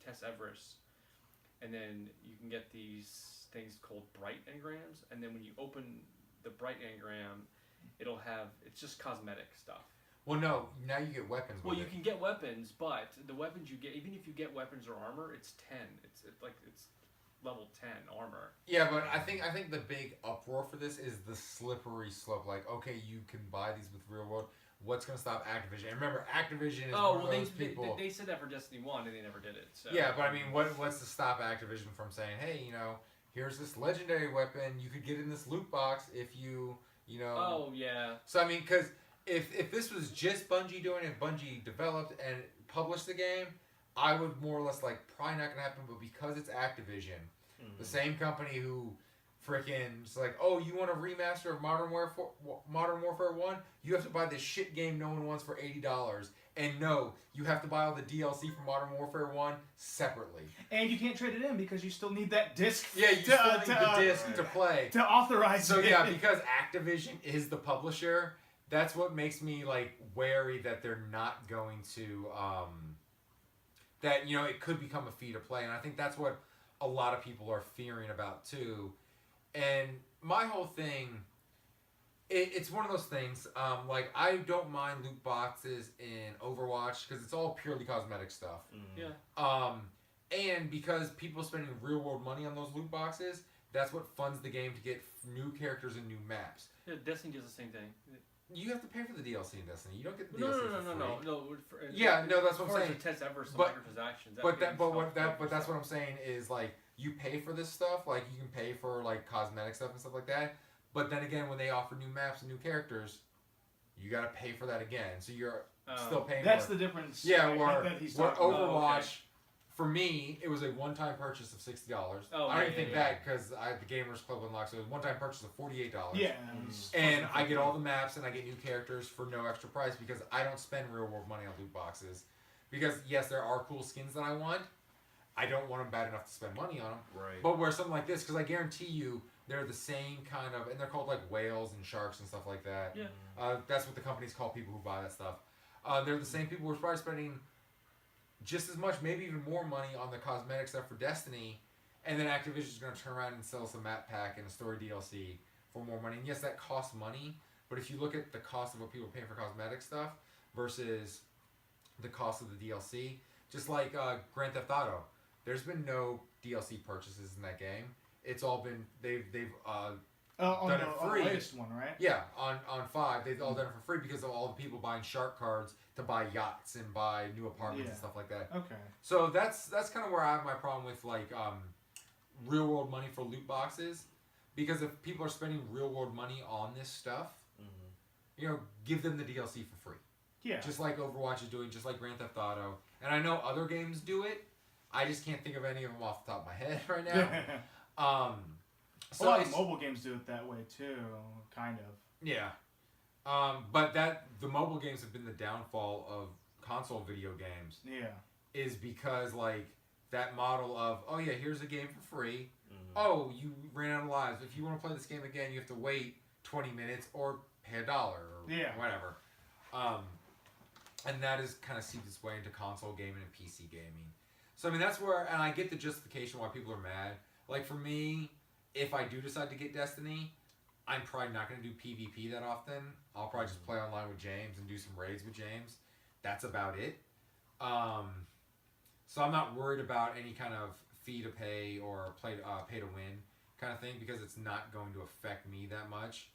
Tess Everest, and then you can get these things called bright engrams, and then when you open the bright engram, it's just cosmetic stuff. Well, no. Now you get weapons. Well, you can get weapons, but the weapons you get, even if you get weapons or armor, it's 10. level 10 armor. Yeah, but I think the big uproar for this is the slippery slope. Like, okay, you can buy these with real world. What's going to stop Activision? And remember, Activision is one of those people. They said that for Destiny 1 and they never did it. So. Yeah, but I mean, what's to stop Activision from saying, hey, here's this legendary weapon. You could get in this loot box if you. Oh, yeah. So, I mean, because if this was just Bungie doing it, Bungie developed and published the game, I would more or less probably not going to happen. But because it's Activision, the same company who freaking is like, oh, you want a remaster of Modern Warfare 1? You have to buy this shit game no one wants for $80. And no, you have to buy all the DLC for Modern Warfare 1 separately. And you can't trade it in because you still need that disc. Yeah, you still need the disc to play. To authorize it. So yeah, it. because Activision is the publisher, that's what makes me wary that they're not going to that it could become a fee to play, and I think that's what a lot of people are fearing about too. And my whole thing, it's one of those things. I don't mind loot boxes in Overwatch because it's all purely cosmetic stuff. Yeah. And because people are spending real world money on those loot boxes, that's what funds the game to get new characters and new maps. Yeah, Destiny does the same thing. You have to pay for the DLC in Destiny. You don't get the No. Yeah, no, that's what I'm saying. Test ever some microtransactions. But that's what I'm saying is you pay for this stuff. You can pay for cosmetic stuff and stuff like that. But then again, when they offer new maps and new characters, you got to pay for that again. So you're still paying. That's for it. the difference. Yeah, where Overwatch. Oh, okay. For me, it was a one-time purchase of $60. Oh, I don't think that because I had the Gamers Club unlocked, so it was a one-time purchase of $48. Yeah. And I get all the maps and I get new characters for no extra price because I don't spend real-world money on loot boxes. Because, yes, there are cool skins that I want. I don't want them bad enough to spend money on them. Right. But where something like this, because I guarantee you, they're the same kind of, and they're called whales and sharks and stuff like that. Yeah. That's what the companies call people who buy that stuff. They're the same people who are probably spending just as much, maybe even more money on the cosmetic stuff for Destiny, and then Activision's going to turn around and sell some map pack and a story DLC for more money. And yes, that costs money, but if you look at the cost of what people are paying for cosmetic stuff versus the cost of the DLC, just like Grand Theft Auto, there's been no DLC purchases in that game. It's all been they've done it free. On the latest one, right? Yeah, on 5, they've all done it for free because of all the people buying shark cards to buy yachts and buy new apartments and stuff like that. Okay. So that's kind of where I have my problem with real world money for loot boxes, because if people are spending real world money on this stuff, give them the DLC for free. Yeah. Just like Overwatch is doing, just like Grand Theft Auto, and I know other games do it. I just can't think of any of them off the top of my head right now. So a lot of mobile games do it that way too, kind of. Yeah. But the mobile games have been the downfall of console video games. Yeah. Is because that model of, oh yeah, here's a game for free. Oh, you ran out of lives. If you want to play this game again, you have to wait 20 minutes or pay $1 or whatever. And that has kind of seeped its way into console gaming and PC gaming. So I mean that's where, and I get the justification why people are mad. For me, if I do decide to get Destiny, I'm probably not going to do PvP that often. I'll probably just play online with James and do some raids with James. That's about it. So I'm not worried about any kind of fee to pay or pay to win kind of thing because it's not going to affect me that much.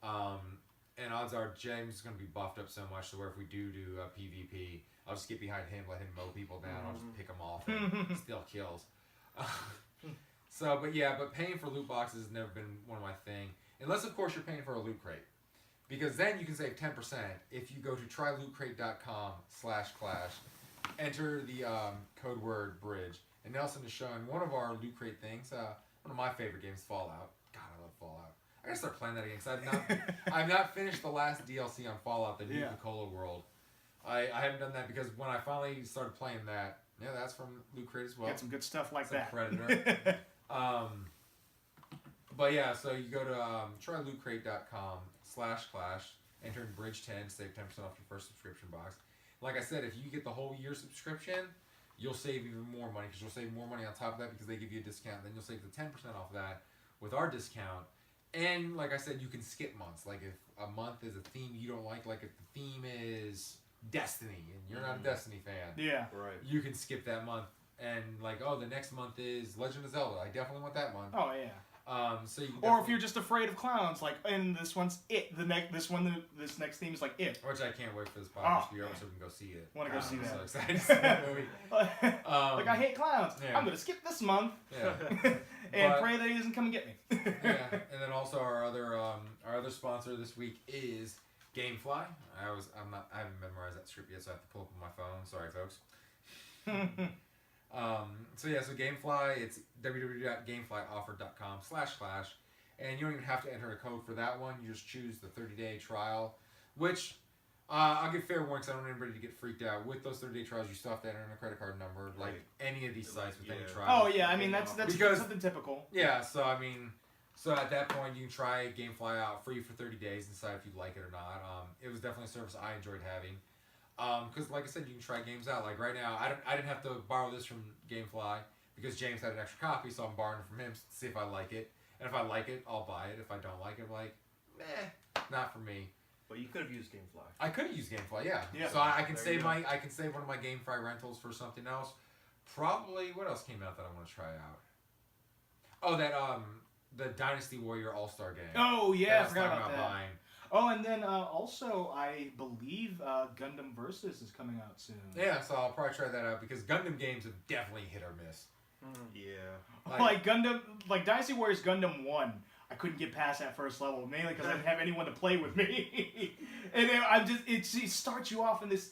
And odds are James is going to be buffed up so much to where if we do PvP, I'll just get behind him, let him mow people down. I'll just pick them off and steal kills. But paying for loot boxes has never been one of my thing. Unless, of course, you're paying for a loot crate. Because then you can save 10% if you go to trylootcrate.com/clash, enter the code word bridge. And Nelson is showing one of our loot crate things, one of my favorite games, Fallout. God, I love Fallout. I gotta start playing that again because I've not finished the last DLC on Fallout, the New Cola World. I haven't done that because when I finally started playing that, that's from Loot Crate as well. Get some good stuff like that. Predator. So you go to trylootcrate.com/clash, enter in bridge 10, save 10% off your first subscription box. Like I said, if you get the whole year subscription, you'll save even more money because you'll save more money on top of that because they give you a discount. Then you'll save the 10% off that with our discount. And like I said, you can skip months. If a month is a theme you don't like if the theme is Destiny and you're not a Destiny fan, right, you can skip that month and like, oh, the next month is Legend of Zelda. I definitely want that month. Oh yeah. So you can Or if you're just afraid of clowns, like, and this one's it. This next theme is like it. which I can't wait for this podcast to be over man. so we can go see it. Want to go see I'm that? so excited to see that movie. Like I hate clowns. yeah. I'm gonna skip this month Yeah. and But- pray that he doesn't come and get me. Yeah, and then also our other sponsor this week is GameFly. I haven't memorized that script yet, so I have to pull up on my phone. Sorry, folks. So GameFly, it's www.gameflyoffer.com// and you don't even have to enter a code for that one. You just choose the 30-day trial, which I'll give fair warning because I don't want anybody to get freaked out. With those 30-day trials, you still have to enter in a credit card number, like any of these sites with any trial. Oh yeah, I mean that's Because- something typical. Yeah, so I mean, so at that point you can try GameFly out free for 30 days and decide if you like it or not. It was definitely a service I enjoyed having. Because like I said, you can try games out. Like right now, I didn't have to borrow this from GameFly because James had an extra copy, so I'm borrowing it from him to see if I like it. And if I like it, I'll buy it. If I don't like it, I'm like, not for me. But you could have used GameFly. I could have used GameFly, yeah. Yeah. So I can There save you go. I can save one of my GameFly rentals for something else. Probably what else came out that I want to try out? Oh, that the Dynasty Warrior All-Star game. Oh yeah, I That's forgot talking about that. buying. Oh, and then also I believe Gundam Versus is coming out soon. Yeah, so I'll probably try that out because Gundam games have definitely hit or miss. Yeah. Like Gundam, like Dynasty Warriors Gundam 1, I couldn't get past that first level mainly because I didn't have anyone to play with me, and then it starts you off in this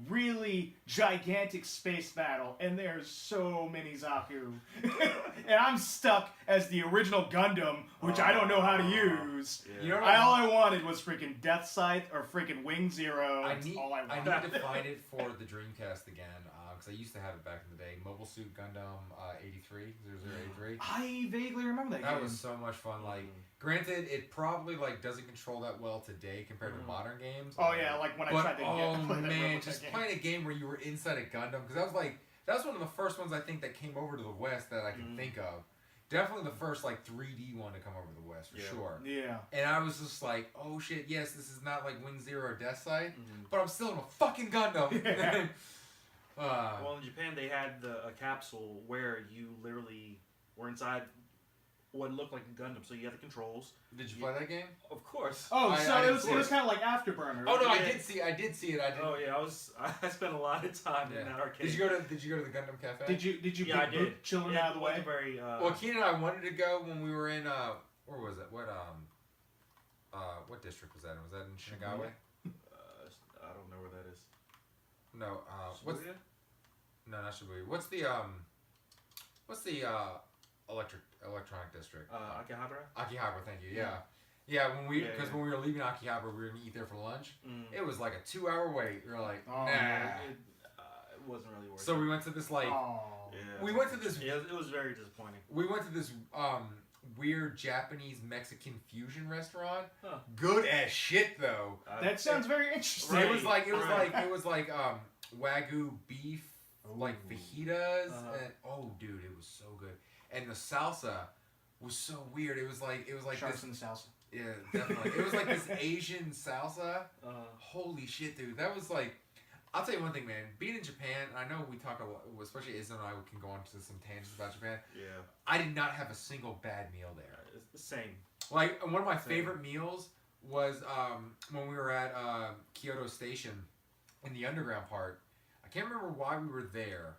really gigantic space battle, and there's so many Zaku, and I'm stuck as the original Gundam, which I don't know how to use. Yeah. You know what All I wanted was freaking Death Scythe or freaking Wing Zero. I That's need all I I wanted. need to find it for the Dreamcast again because I used to have it back in the day. Mobile Suit Gundam 0083. I vaguely remember that That game. was so much fun. Like, granted, it probably like doesn't control that well today compared to modern games. Oh yeah, like when I But tried to oh play that man, Robotech just game. playing a game where you were inside a Gundam because that was one of the first ones I think that came over to the West that I can think of. Definitely the first like 3D one to come over to the West for sure. Yeah. And I was just like, oh shit, yes, this is not like Wing Zero or Death Sight, but I'm still in a fucking Gundam. Yeah. Well, in Japan, they had a capsule where you literally were inside what looked like a Gundam. So you had the controls. Did you play that game? Of course. Oh, I so didn't it see was it. kind of like Afterburner. Oh no, right? I did see it. I did. Oh yeah, I spent a lot of time in that arcade. Did you go to the Gundam Cafe? Did you Yeah, I pick did. Boot children Yeah, out of the way? wasn't very. Well, Keenan and I wanted to go when we were in where was it? What district was that in? Was that in Shinagawa? I don't know where that is. No, what's Shibuya? no, not Shibuya. What's the electronic district? Akihabara. Akihabara, thank you. Yeah. Yeah, when we Yeah, when we were leaving Akihabara, we were gonna eat there for lunch. Mm. It was like a 2-hour wait. We were like, Oh, nah. man. It wasn't really worth So it. we went to this like Oh. Yeah. we went to this Yeah, it was very disappointing. weird Japanese Mexican fusion restaurant. Huh. Good as shit though. That sounds very interesting. Right. It was like wagyu beef, like fajitas, and oh dude, it was so good. And the salsa was so weird. It was like Sharks this. in the salsa. Yeah, definitely. It was like this Asian salsa. Uh, Holy shit, dude. That was like. I'll tell you one thing, man. Being in Japan, I know we talk a lot, especially Izzo and I can go on to some tangents about Japan. yeah. I did not have a single bad meal there. It's the same. Like, one of my favorite meals was when we were at Kyoto Station in the underground part. I can't remember why we were there.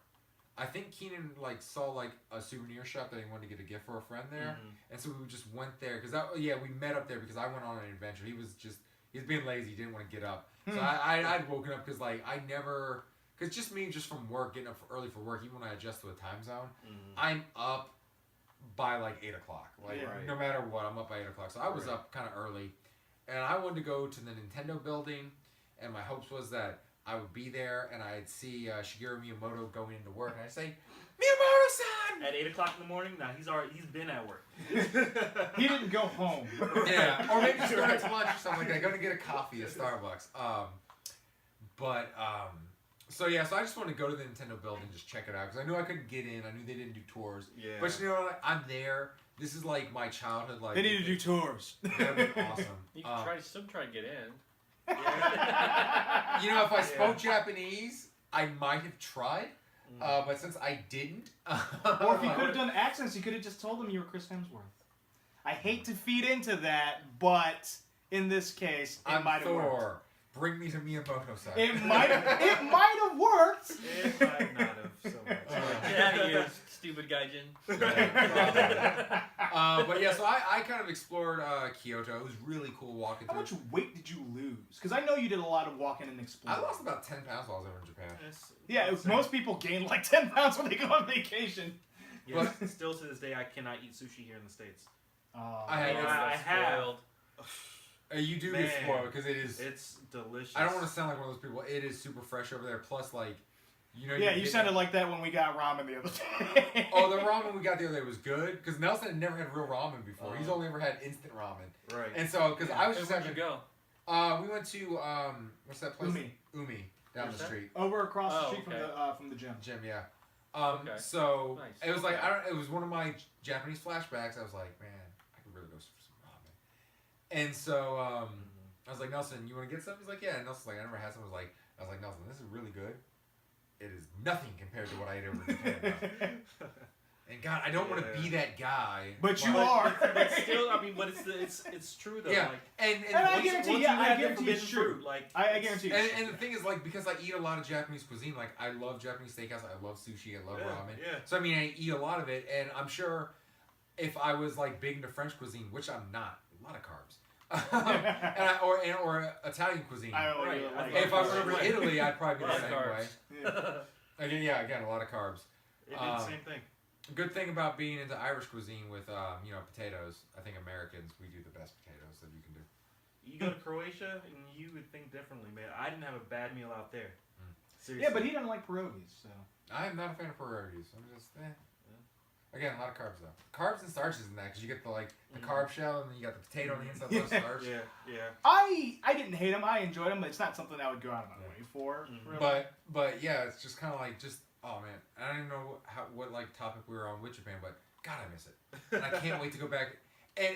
I think Keenan like saw like a souvenir shop that he wanted to get a gift for a friend there, and so we just went there because we met up there because I went on an adventure. He was being lazy. He didn't want to get up. So I'd woken up because like because just from work, getting up early for work, even when I adjust to a time zone, I'm up by like 8 o'clock. Like no matter what, I'm up by 8 o'clock. So I was up kind of early, and I wanted to go to the Nintendo building, and my hopes was that I would be there and I'd see Shigeru Miyamoto going into work, and I'd say, Miyamoto-san! At 8 o'clock in the morning, he's been at work. He didn't go home. Yeah, or maybe just go out to lunch or something like that. Go to get a coffee at Starbucks. So I just wanted to go to the Nintendo building and just check it out because I knew I couldn't get in. I knew they didn't do tours. Yeah. But you know what? I'm there. This is like my childhood. Like They need to do tours. That'd be awesome. You can still try to get in. You know, if I spoke Japanese, I might have tried. But since I didn't, Or if you could have done accents, you could have just told them you were Chris Hemsworth. I hate to feed into that, but in this case, it might have worked. Thor. Bring me to Miyamoto-san. It might have worked. It might not have so much. Get out of here, stupid gaijin. But yeah, so I kind of explored Kyoto. It was really cool walking How through. much weight did you lose? Because I know you did a lot of walking and exploring. I lost about 10 pounds while I was over in Japan. Yeah, most people gain like 10 pounds when they go on vacation. Yeah, still to this day, I cannot eat sushi here in the States. I have. You do get spoiled because It's delicious. I don't want to sound like one of those people. It is super fresh over there. Plus, like, you know. Yeah, you sounded like that when we got ramen the other day. Oh, the ramen we got the other day was good because Nelson had never had real ramen before. He's only ever had instant ramen. Right. And so, because I was just Where'd having. you go? We went to what's that place? Umi down Where's the that? street. Over across the Oh, street okay. from the gym. Gym, yeah. Okay. So Nice. it was like it was one of my Japanese flashbacks. I was like, man, I could really go for some ramen. And so I was like, Nelson, you want to get some? He's like, yeah. And Nelson's like, I never had some. I was like, Nelson, this is really good. It is nothing compared to what I ate over in Japan. And God, I don't want to be that guy. But you are. But still, I mean, but it's true though. Yeah. Like, And I once- guarantee, once yeah, you I have the guarantee it's forbidden true. fruit, like I guarantee it's And the thing is, like, because I eat a lot of Japanese cuisine, like, I love Japanese steakhouse, I love sushi, I love ramen. Yeah. So, I mean, I eat a lot of it, and I'm sure if I was, like, big into French cuisine, which I'm not, a lot of carbs. or Italian cuisine. I don't Right. really like If I it. were over in Italy, I'd probably be the A lot same of way. Yeah. Again, a lot of carbs. It did the same thing. Good thing about being into Irish cuisine with, potatoes, I think Americans, we do the best potatoes that you can do. You go to Croatia and you would think differently, man. I didn't have a bad meal out there. Seriously. Yeah, but he doesn't like pierogies, so. I'm not a fan of pierogies. I'm just, Again, a lot of carbs though. Carbs and starches in that because you get the carb shell and then you got the potato on the inside. Love starch. Yeah. I didn't hate him. I enjoyed him, but it's not something I would go out of my way for. Really. But yeah, it's just kind of like oh man, I don't even know what like topic we were on with Japan, but God, I miss it, and I can't wait to go back. And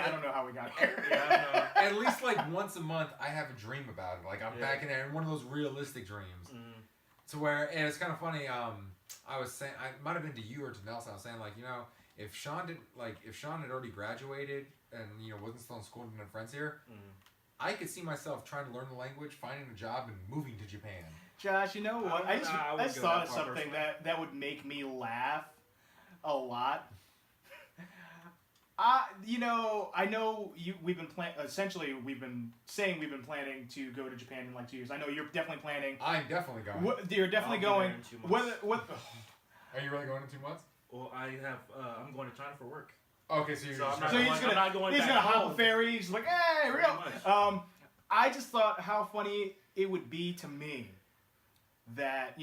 I don't know how we got here. Yeah, I know. At least like once a month, I have a dream about it. Like I'm back in there, and one of those realistic dreams. To where, and it's kind of funny. I was saying, I might have been to you or to Nelson. I was saying, like, if Sean had already graduated and wasn't still in school and had friends here, I could see myself trying to learn the language, finding a job, and moving to Japan. Josh, you know what? I just go thought that of far something personally. that would make me laugh a lot. I know we've been essentially we've been saying we've been planning to go to Japan in like 2 years. I know you're definitely planning. I'm definitely going. You're definitely going. What? Are you really going in 2 months? Well, I'm going to China for work. Okay, so you're So just I'm So not he's going- I'm not going back gonna hop home. a ferry. He's like, hey, Pretty real. much. I just thought how funny it would be to me that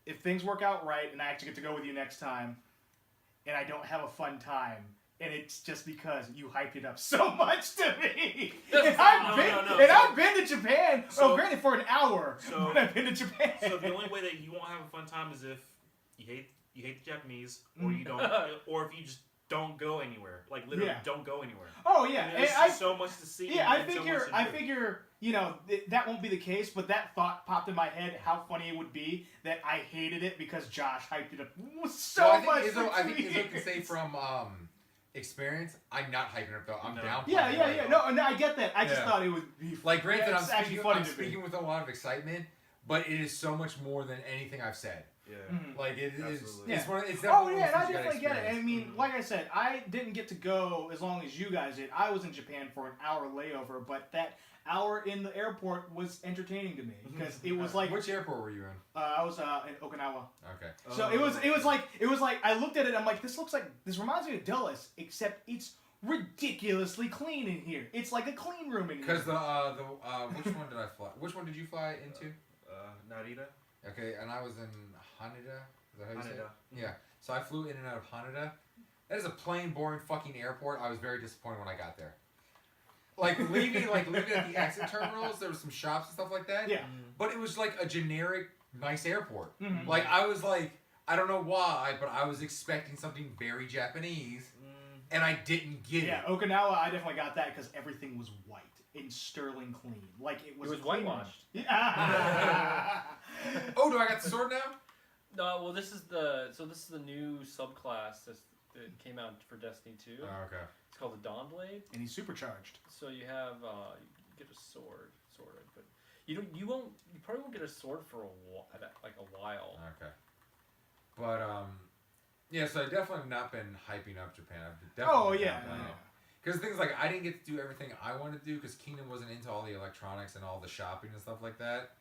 if things work out right and I actually get to go with you next time, and I don't have a fun time. And it's just because you hyped it up so much to me. And I've been to Japan. Granted for an hour, but I've been to Japan. So the only way that you won't have a fun time is if you hate the Japanese, or you don't, or if you just don't go anywhere. Like literally, don't go anywhere. Oh yeah, There's just so much to see. Yeah, and so much to do. figure, that won't be the case. But that thought popped in my head: how funny it would be that I hated it because Josh hyped it up so much. I think Izzo can say from experience, I'm not hyping it though. I'm down. Yeah. No, I get that. I just thought it would be like granted. it's I'm speaking with a lot of excitement, but it is so much more than anything I've said. Yeah. Like it is. Absolutely. It's one. It's Oh definitely. yeah, and I one of those things you definitely get it. gotta I mean, like I said, I didn't get to go as long as you guys did. I was in Japan for an hour layover, but that hour in the airport was entertaining to me because it was like Which airport were you in? I was in Okinawa. Okay. So it was like I looked at it. I'm like, this reminds me of Dulles, except it's ridiculously clean in here. It's like a clean room in here. Because which one did I fly? Which one did you fly into? Narita. Okay, and I was in Haneda. Is that how you say it? Haneda. Yeah. So I flew in and out of Haneda. That is a plain, boring fucking airport. I was very disappointed when I got there. Like leaving at the exit terminals, there was some shops and stuff like that. Yeah. But it was like a generic, nice airport. Mhm. Like I was like, I don't know why, but I was expecting something very Japanese, and I didn't get Yeah, it. Okinawa, I definitely got that because everything was white and sterling clean. Like it was. It was a clean whitewashed. room. Yeah. Oh, do I got the sword now? No, well, this is the new subclass that came out for Destiny 2. Oh, okay. It's called the Dawnblade. And he's supercharged. So you have you get a sword, sort of, but you probably won't get a sword for a while. Okay. But yeah, so I definitely have not been hyping up Japan. I've definitely Because things like I didn't get to do everything I wanted to do because Keenan wasn't into all the electronics and all the shopping and stuff like that,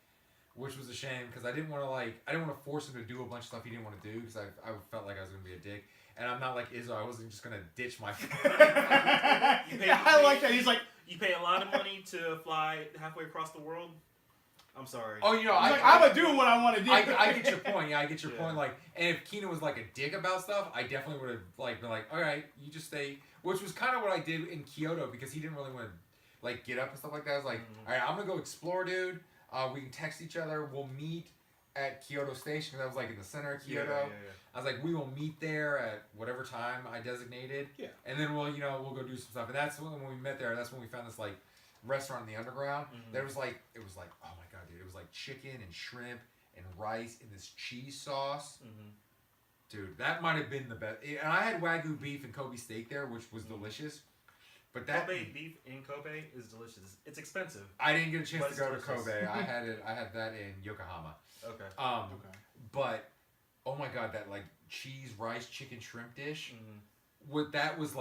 which was a shame because I didn't want to force him to do a bunch of stuff he didn't want to do because I felt like I was gonna be a dick. And I'm not like Izzo. I wasn't just gonna ditch my. I like that. He's like, you pay a lot of money to fly halfway across the world. I'm sorry. Oh, you know, I'm doing what I want to do. I get your point. Yeah, I get your point. Like, and if Keenan was like a dick about stuff, I definitely would have been like, all right, you just stay. Which was kind of what I did in Kyoto because he didn't really want to get up and stuff like that. I was like, all right, I'm gonna go explore, dude. We can text each other. We'll meet at Kyoto Station. Because I was like in the center of Kyoto. Yeah. I was like, we will meet there at whatever time I designated. Yeah. And then we'll go do some stuff. And that's when we met there. That's when we found this restaurant in the underground. There was it was oh my god, dude, it was chicken and shrimp and rice and this cheese sauce. Dude, that might have been the best. And I had Wagyu beef and Kobe steak there, which was delicious. But that Kobe beef in Kobe is delicious. It's expensive. I didn't get a chance to go to Kobe. I had that in Yokohama. Okay. But oh my god, that cheese, rice, chicken, shrimp dish. That was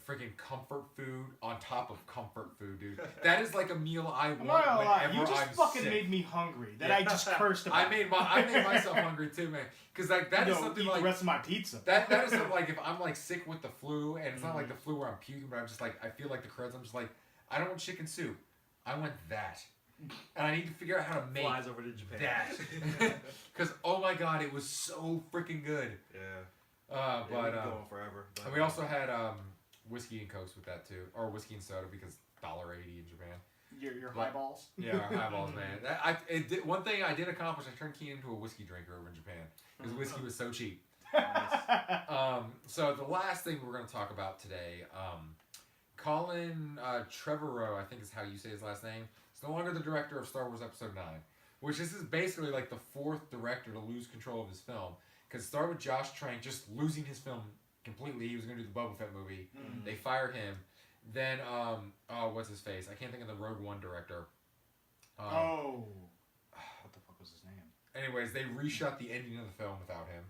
freaking comfort food on top of comfort food, dude. That is a meal I want whenever you just I'm fucking sick. made me hungry. That I just cursed about. I made myself hungry too, man. Because that is something eat the rest of my pizza. That is something if I'm sick with the flu, and it's not the flu where I'm puking, but I'm just I feel the creds. I'm just I don't want chicken soup. I want that. And I need to figure out how to make Flies over to Japan. that. Because oh my god, it was so freaking good. Yeah. But going forever. And we also had whiskey and cokes with that too, or whiskey and soda because $1.80 in Japan. Your highballs. Yeah, our highballs, man. One thing I did accomplish. I turned Keenan into a whiskey drinker over in Japan because whiskey was so cheap. So the last thing we're going to talk about today, Colin Treveroww, I think is how you say his last name. He's no longer the director of Star Wars Episode 9, which this is basically the fourth director to lose control of his film. Because it started with Josh Trank just losing his film completely. He was going to do the Boba Fett movie. They fired him. Then, what's his face? I can't think of the Rogue One director. What the fuck was his name? Anyways, they reshot the ending of the film without him.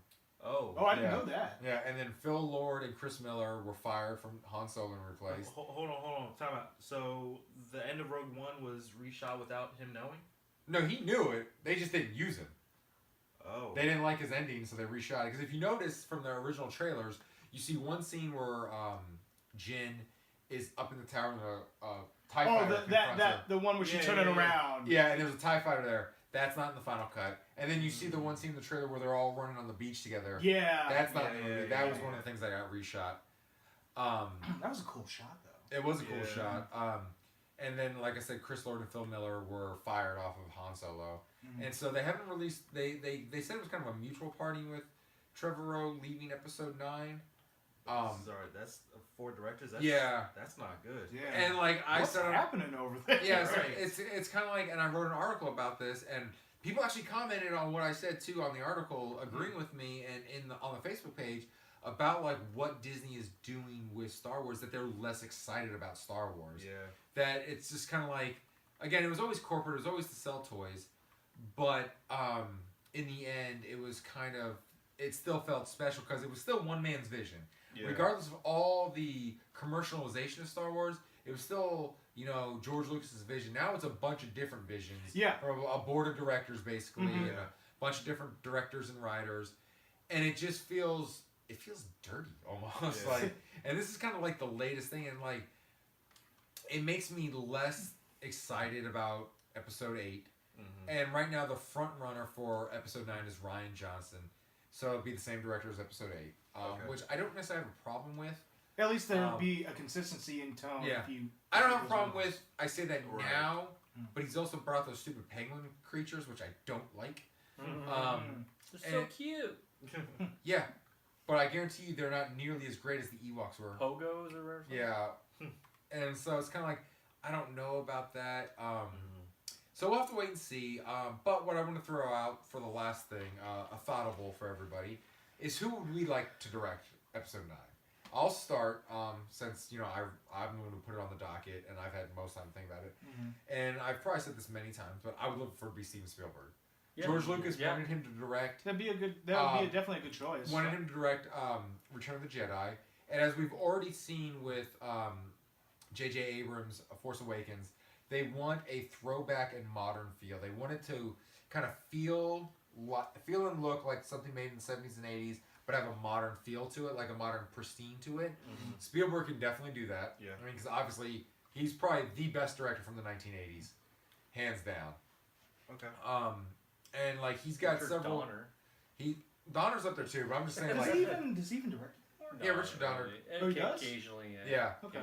Oh, I didn't know that. Yeah, and then Phil Lord and Chris Miller were fired from Han Solo and replaced. Hold on. Time out. So the end of Rogue One was reshot without him knowing? No, he knew it. They just didn't use him. Oh. They didn't like his ending, so they reshot it. Because if you notice from the original trailers, you see one scene where Jyn is up in the tower and a TIE fighter. The one where she turned it around. Yeah, and there's a TIE fighter there. That's not in the final cut. And then you see the one scene in the trailer where they're all running on the beach together. Yeah. That's not in the movie. That was one of the things that got reshot. That was a cool shot, though. It was a cool shot. And then, like I said, Chris Lord and Phil Miller were fired off of Han Solo. And so they haven't released... They said it was kind of a mutual parting with Trevorrow leaving Episode 9. That's 4 directors. That's not good. Yeah. And what's happening over there? Yeah, so it's kind of and I wrote an article about this, and people actually commented on what I said too on the article, agreeing with me, and on the Facebook page about what Disney is doing with Star Wars, that they're less excited about Star Wars. Yeah. That it's just kind of again, it was always corporate, it was always to sell toys, but in the end, it was kind of, it still felt special because it was still one man's vision. Yeah. Regardless of all the commercialization of Star Wars, it was still, George Lucas's vision. Now it's a bunch of different visions. Yeah. Or a board of directors, basically, and a bunch of different directors and writers. And it just feels dirty, almost. Yeah. And this is kind of the latest thing, and it makes me less excited about Episode 8. And right now, the front runner for Episode 9 is Rian Johnson. So it'll be the same director as Episode 8. Which I don't necessarily have a problem with. At least there would be a consistency in tone. Yeah. I don't have a problem with, I say that now, but he's also brought those stupid penguin creatures, which I don't like. They're so cute. Yeah, but I guarantee you they're not nearly as great as the Ewoks were. Pogos or whatever. Yeah. And so it's kind of I don't know about that. So we'll have to wait and see. But what I want to throw out for the last thing, a thoughtable for everybody, is who would we like to direct episode 9? I'll start, since, I'm the one who put it on the docket, and I've had most time to think about it. Mm-hmm. And I've probably said this many times, but I would look for it to be Steven Spielberg. Yeah. George Lucas wanted him to direct. That would be definitely a good choice. Wanted him to direct Return of the Jedi, and as we've already seen with J.J. Abrams' Force Awakens, they want a throwback and modern feel. They want it to kind of feel and look like something made in the 70s and 80s, but have a modern feel to it, like a modern pristine to it. Mm-hmm. Spielberg can definitely do that. Yeah. I mean, because obviously he's probably the best director from the 1980s, hands down. Okay. And like he's got Richard several. Donner. Donner's up there too, but I'm just saying Does like. he even direct? Yeah, Richard Donner. Oh, he does? Occasionally, Yeah. Okay.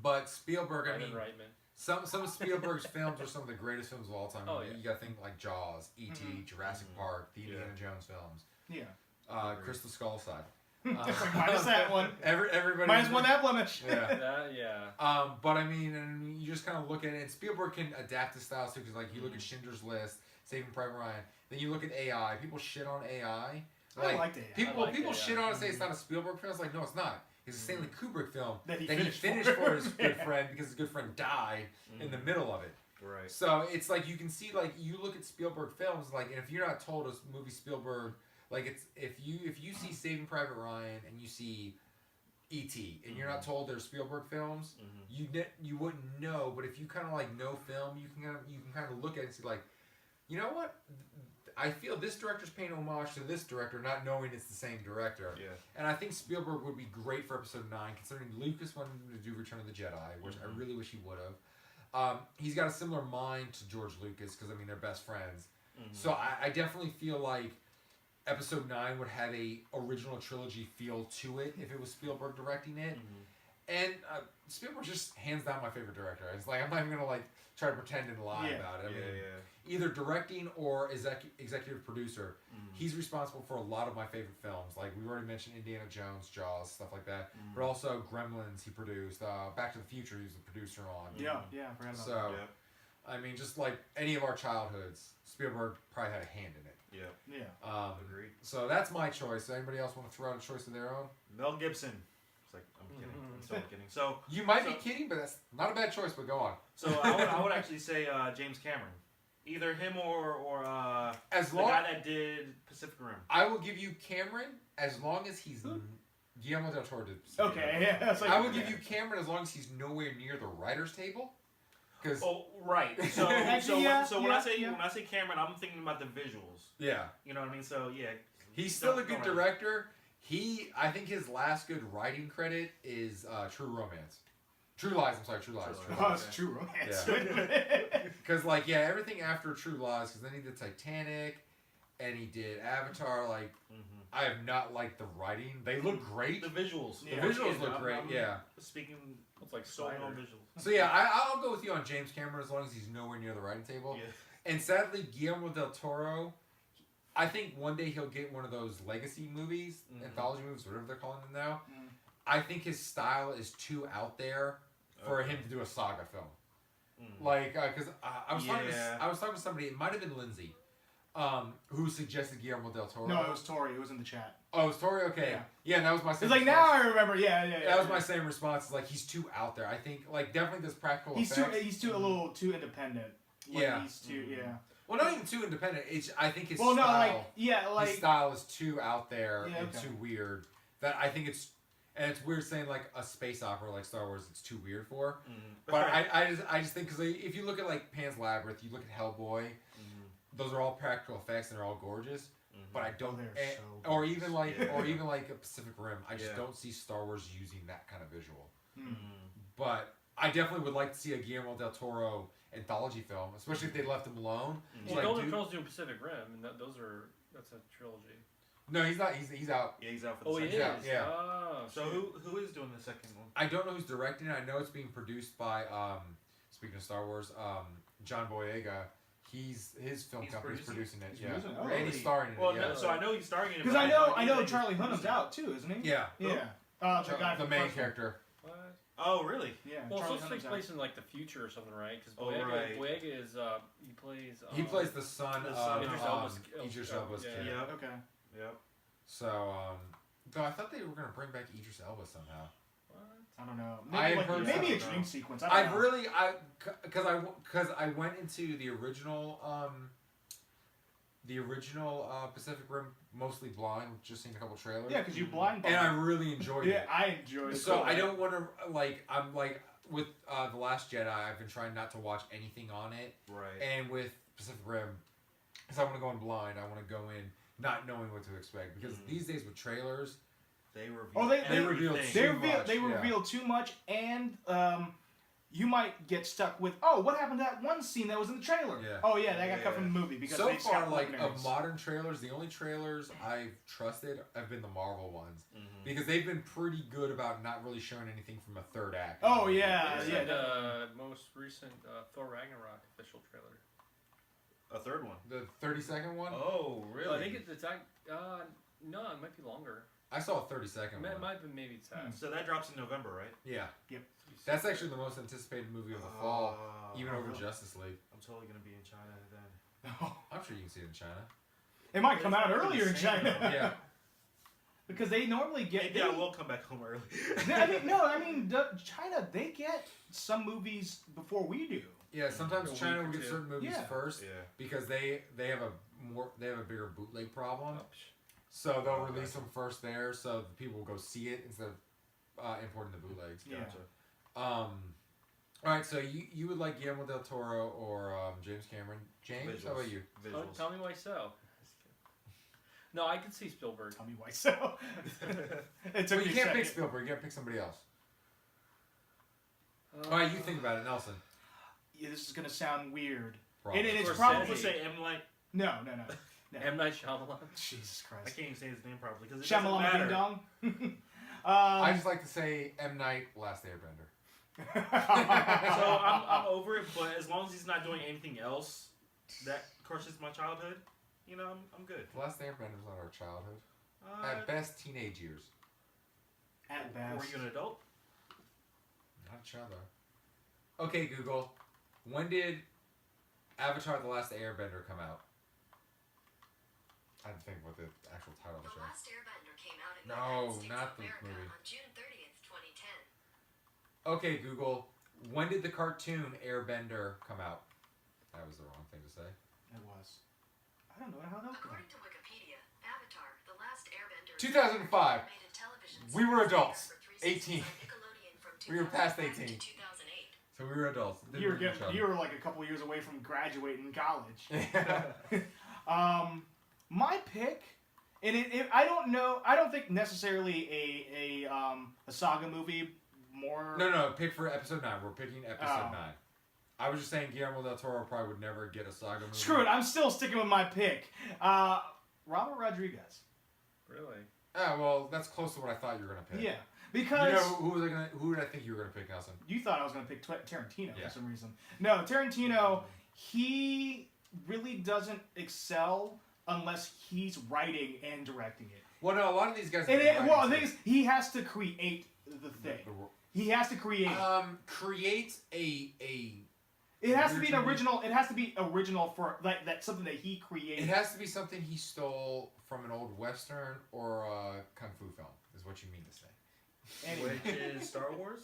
But Spielberg, I Ivan mean, Reitman. some of Spielberg's films are some of the greatest films of all time. Oh, You yeah. gotta think like Jaws, E.T., Jurassic Park, the Indiana Jones films, Yeah. Crystal Skull side. It's like, minus that one. Everybody. Minus one that blemish. Yeah. But I mean, and you just kind of look at it, and Spielberg can adapt his style too, because like you look at Schindler's List, Saving Private Ryan, then you look at AI. People shit on AI. I liked it. People AI. shit on it and say it's not a Spielberg film. It's like, no, it's not. It's a Stanley Kubrick film That he finished finished for his good friend because his good friend died in the middle of it. Right. So it's like you can see, like you look at Spielberg films, like, and if you're not told a movie Spielberg, like it's if you see Saving Private Ryan and you see E.T. and you're not told they're Spielberg films, you wouldn't know. But if you kind of like know film, you can kind of look at it and see like, you know what? I feel this director's paying homage to this director, not knowing it's the same director. Yeah. And I think Spielberg would be great for episode 9, considering Lucas wanted him to do Return of the Jedi, which I really wish he would have. He's got a similar mind to George Lucas, because, I mean, they're best friends. So I definitely feel like episode 9 would have a original trilogy feel to it if it was Spielberg directing it. And Spielberg's just hands down my favorite director. It's like, I'm not even going to, like, try to pretend and lie about it. I mean, either directing or executive producer, he's responsible for a lot of my favorite films. Like, we already mentioned Indiana Jones, Jaws, stuff like that. But also Gremlins he produced. Back to the Future he was the producer on. Yeah, I forgot about So, I mean, just like any of our childhoods, Spielberg probably had a hand in it. Yeah. Agreed. So that's my choice. Anybody else want to throw out a choice of their own? Mel Gibson. It's like, I'm kidding. I'm so kidding. So You might be kidding, but that's not a bad choice, but go on. So I would actually say James Cameron. Either him or As the long guy that did Pacific Rim. I will give you Cameron as long as he's Guillermo del Toro did Pacific Rim. Okay, yeah. I will give you Cameron as long as he's nowhere near the writer's table. Because right. So Actually, when I say Cameron, I'm thinking about the visuals. yeah, You know what I mean? So yeah, he's still a good director. I think his last good writing credit is True Romance. True Lies. I'm sorry, True Lies. Oh, it's True Romance. Yeah. Because everything after True Lies, because then he did Titanic, and he did Avatar. Like, I have not liked the writing. They look great. The visuals. The visuals look great. I'm speaking. It's like so no visuals. So yeah, I'll go with you on James Cameron as long as he's nowhere near the writing table. Yeah. And sadly, Guillermo del Toro, I think one day he'll get one of those legacy movies, anthology movies, whatever they're calling them now. I think his style is too out there for him to do a saga film. Like, because I was talking to somebody, it might have been Lindsay, who suggested Guillermo del Toro. No, it was Tori. It was in the chat. Oh, it was Tori? Okay. Yeah, that was my same It's like, response. now I remember. Yeah. That was my same response. It's like, he's too out there. I think, like, definitely does practical effects. He's a little too independent. Yeah. He's too, Well, not even too independent. I think his well, style... no, his style is too out there and okay. too weird. That I think it's... And it's weird saying, like, a space opera like Star Wars, it's too weird for. But I just think, because if you look at, like, Pan's Labyrinth, you look at Hellboy, those are all practical effects and they're all gorgeous. But I don't... or even like a Pacific Rim, I just don't see Star Wars using that kind of visual. But I definitely would like to see a Guillermo del Toro anthology film, especially if they left him alone. Well, Golden Girls doing Pacific Rim, and that's a trilogy. No, he's not. He's out. Yeah, he's out for the Oh, he second. is? Yeah. Oh, So who is doing the second one? I don't know who's directing it. I know it's being produced by, speaking of Star Wars, John Boyega. His film company's producing it. Yeah, really? and he's starring in it. Well, yeah. no, so I know he's starring in it. Because but I know Charlie Hunnam's out too, isn't he? Yeah. Yeah. The guy The from main First One. character. What? Oh, really? Yeah. Well, it's Charlie supposed to take Hunnam's place in like the future or something, right? Because Oh, right. Boyega is he plays. He plays the son the of son Idris Elba's- Idris Elba's yeah. kid. Yep. Okay. Yep. So, though I thought they were gonna bring back Idris Elba somehow. What? I don't know. I Maybe, heard maybe a that. dream sequence. I don't know. Because I went into the original Pacific Rim mostly blind, just seeing a couple trailers. Yeah, because you blind. And I really enjoyed Yeah, it. I enjoyed it. So I don't want to I'm like with The Last Jedi. I've been trying not to watch anything on it, Right. and with Pacific Rim, because I want to go in blind. I want to go in not knowing what to expect. Because these days with trailers, They reveal. Oh, they reveal everything. They much, reveal too much, and you might get stuck with, oh, what happened to that one scene that was in the trailer? Yeah. Oh yeah, that got cut from the movie because so they far, scalped like preliminaries. of modern trailers, the only trailers I've trusted have been the Marvel ones Mhm. because they've been pretty good about not really showing anything from a third act. Oh, yeah, They yeah. said, most recent Thor Ragnarok official trailer. A third one. The 30-second one. Oh, really? I think it's no, it might be longer. I saw a 30-second one. It might be maybe it's that. So that drops in November, right? Yeah, Yep. that's actually the most anticipated movie of the fall, even over I'm Justice League. totally gonna be in China then. I'm sure you can see it in China. It might come out It's not earlier in the same, China. though. Yeah. Because they normally get. Maybe I will come back home early. China, they get some movies before we do. Yeah, sometimes A China week will or get two. certain movies Yeah. first Yeah. because they have a bigger bootleg problem. Oh, So they'll Oh, release gotcha. them first there, so the people will go see it instead of importing the bootlegs. Yeah. Gotcha. All right, so you would like Guillermo del Toro or James Cameron? James, how about you? Visuals. tell me why so. No, I could see Spielberg. Tell me why so. It took Well, me you a can't second. pick Spielberg. You got to pick somebody else. All right, you think about it, Nelson. Yeah, this is gonna sound weird. Probably. And it's Scorsese. probably Let's say M. Night. no. M. Night Shyamalan. Jesus I Christ. can't even say his name properly because it doesn't Shyamalan matter. Ding Dong. I just like to say M. Night, Last Airbender. So I'm over it, but as long as he's not doing anything else that crushes my childhood, you know, I'm good. Last Airbender is not our childhood. Uh, At best, teenage years. At best. Were you an adult? Not a child, though. Okay, Google. When did Avatar: The Last Airbender come out? I had to think what the actual title of the The show. Last Airbender came out in No, the United States not of the America movie. on June 30th, 2010. Okay, Google. When did the cartoon Airbender come out? That was the wrong thing to say. It was. I don't know how that come. According to Wikipedia, Avatar: The Last Airbender 2005. animated television We were series adults. aired for 3 seasons 18. on Nickelodeon from We were past 2005 to 18. 2008. So we were adults. Didn't You were look at each other. you were like a couple years away from graduating college. Yeah. My pick, and I don't know. I don't think necessarily a saga movie. More. No. Pick for episode 9. We're picking episode Oh. 9. I was just saying Guillermo del Toro probably would never get a saga movie. Screw it. I'm still sticking with my pick. Robert Rodriguez. Really? Ah, well, that's close to what I thought you were gonna pick. Yeah, You because know who did I think you were gonna pick, Nelson? you thought I was going to pick Tarantino Yeah. for some reason. No, Tarantino. He really doesn't excel unless he's writing and directing it. Well, no, a lot of these guys. And have been the writing thing is, he has to create the thing. He has to create. Create a. It has to be an original- original. It has to be original for like that's something that he created. It has to be something he stole from an old western or a kung fu film. Is what you mean to say. Anyway. Which is Star Wars.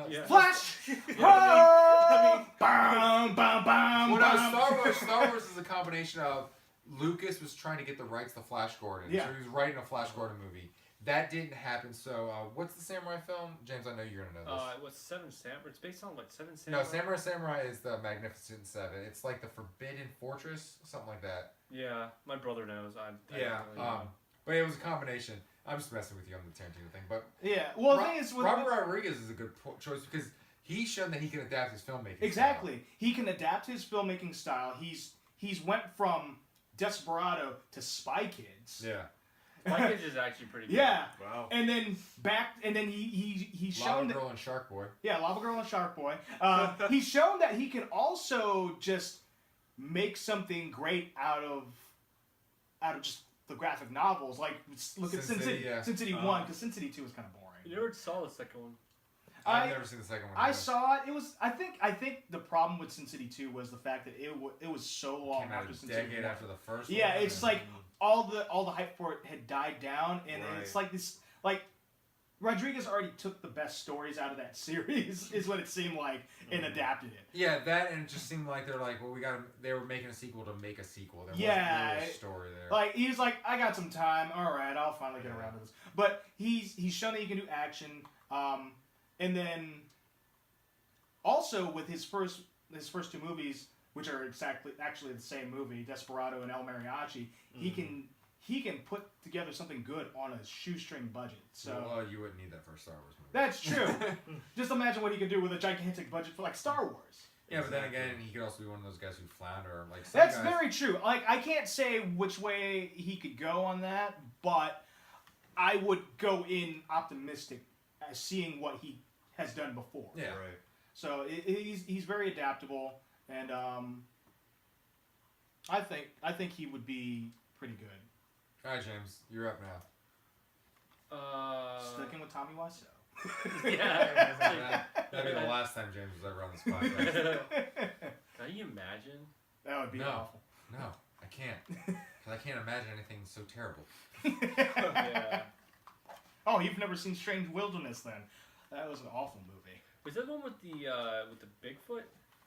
Yeah. Flash! I Bam, bam, bam, Well, no, bam. Star Wars is a combination of Lucas was trying to get the rights to Flash Gordon, Yeah. so he was writing a Flash Gordon movie. That didn't happen. So, what's the samurai film? James, I know you're gonna know this. What's Seven Samurai? It's based on like Seven Samurai. No, Samurai is the Magnificent Seven. It's like the Forbidden Fortress, something like that. Yeah, my brother knows. I Yeah, don't really know. but it was a combination. I'm just messing with you on the Tarantino thing, but Yeah. Well, the thing is, with, Robert Rodriguez is a good choice because he's shown that he can adapt his filmmaking. exactly. He can adapt his filmmaking style. He's went from Desperado to Spy Kids. Style. Yeah. My Kids is actually pretty good. Yeah. Wow. And then he's Lava shown that, Girl and Shark Boy. yeah, Lava Girl and Shark Boy. He's shown that he can also just make something great out of just the graphic novels. Like look at Sin Sin City, City, yeah. Sin City 1, because Sin City 2 is kind of boring. You never saw the second one. I've never seen the second one. I saw it. It was. I think the problem with Sin City 2 was the fact that it was so long Came out after a Sin City decade 1. after the first Yeah, one. it's like all the hype for it had died down, and it's like this Rodriguez already took the best stories out of that series, is what it seemed like, and adapted it. Yeah, that, and it just seemed like they're like, well, they were making a sequel to make a sequel. There Yeah, wasn't really a story there. Like, he was like, I got some time, alright, I'll finally get around to this. But he's shown that he can do action, and then also with his first two movies, which are actually the same movie, Desperado and El Mariachi, he can put together something good on a shoestring budget. So well, you wouldn't need that for a Star Wars movie. that's true. Just imagine what he could do with a gigantic budget for like Star Wars. Yeah, but then again, he could also be one of those guys who flounder. Like That's very true. Like, I can't say which way he could go on that, but I would go in optimistic as seeing what he has done before. Yeah. Right. So he's very adaptable, and I think he would be pretty good. All right, James, you're up now. Sticking with Tommy Wiseau. Yeah. That'd be the last time James was ever on this podcast. Can you imagine? That would be No. awful. No, I can't. Because I can't imagine anything so terrible. Yeah. Oh, you've never seen Strange Wilderness then? That was an awful movie. Was that the one with the Bigfoot?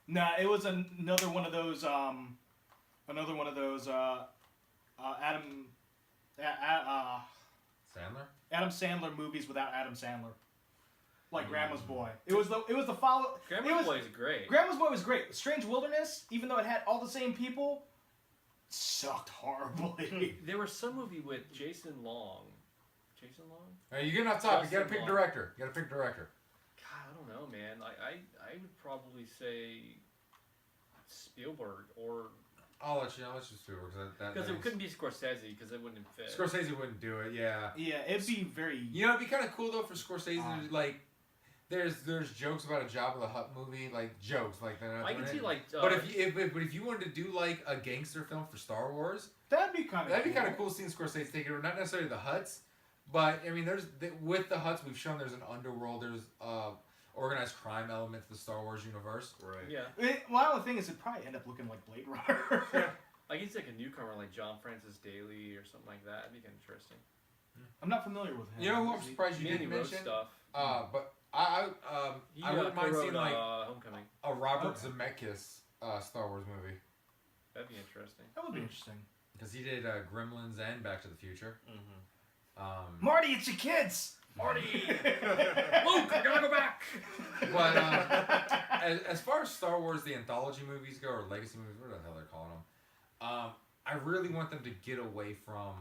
Nah, it was another one of those Adam Sandler movies without Adam Sandler. Like Grandma's Boy. It was the follow. Grandma's Boy is great. Grandma's Boy was great. Strange Wilderness, even though it had all the same people, sucked horribly. There was some movie with Jason Long. Jason Long? All right, you're getting off topic. You Justin gotta pick Long. director. You gotta pick director. God, I don't know, man. I would probably say Spielberg or I'll let you know. Let's just do it because it couldn't be Scorsese because it wouldn't fit. Scorsese wouldn't do it. Yeah. Yeah, it'd be very. You know, it'd be kind of cool though for Scorsese. Like, there's jokes about a Jabba the Hutt movie, like jokes, like they're not I doing can see it. like. But if you wanted to do like a gangster film for Star Wars, That'd be kind of cool seeing Scorsese take it over. Not necessarily the Hutts, but I mean, with the Hutts, we've shown there's an underworld. There's organized crime element to the Star Wars universe. Right. Yeah. Well, the thing is, it'd probably end up looking like Blade Runner. I guess like a newcomer like John Francis Daly or something like that. That'd be interesting. I'm not familiar with him. You know who I'm surprised you Mainly didn't road mention? stuff. But I wouldn't mind seeing like Homecoming. a Robert Zemeckis Star Wars movie That'd be interesting. That would be interesting. because he did Gremlins and Back to the Future. Mm-hmm. Marty, it's your kids. Marty! Luke, I gotta go back! But as far as Star Wars, the anthology movies go, or legacy movies, what the hell they're calling them, I really want them to get away from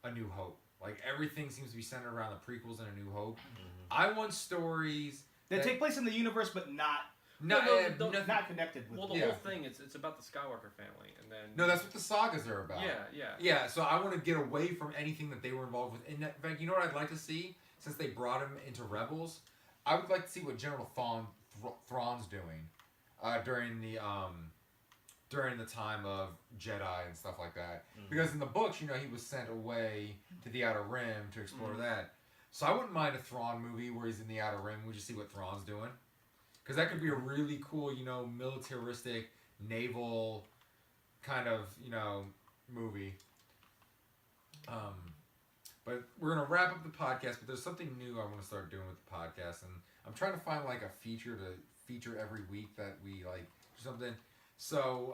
A New Hope. Like, everything seems to be centered around the prequels and A New Hope. Mm-hmm. I want stories That take place in the universe, but not nothing. not connected with. Well, the whole thing, it's about the Skywalker family, and then... No, that's what the sagas are about. Yeah. Yeah, so I want to get away from anything that they were involved with. In fact, you know what I'd like to see? Since they brought him into Rebels, I would like to see what General Thrawn's doing during the time of Jedi and stuff like that. Mm-hmm. Because in the books, you know, he was sent away to the Outer Rim to explore that. So I wouldn't mind a Thrawn movie where he's in the Outer Rim. We just see what Thrawn's doing. Because that could be a really cool, you know, militaristic, naval kind of, you know, movie. But we're going to wrap up the podcast, but there's something new I want to start doing with the podcast. And I'm trying to find, like, a feature to feature every week that we, like, do something. So,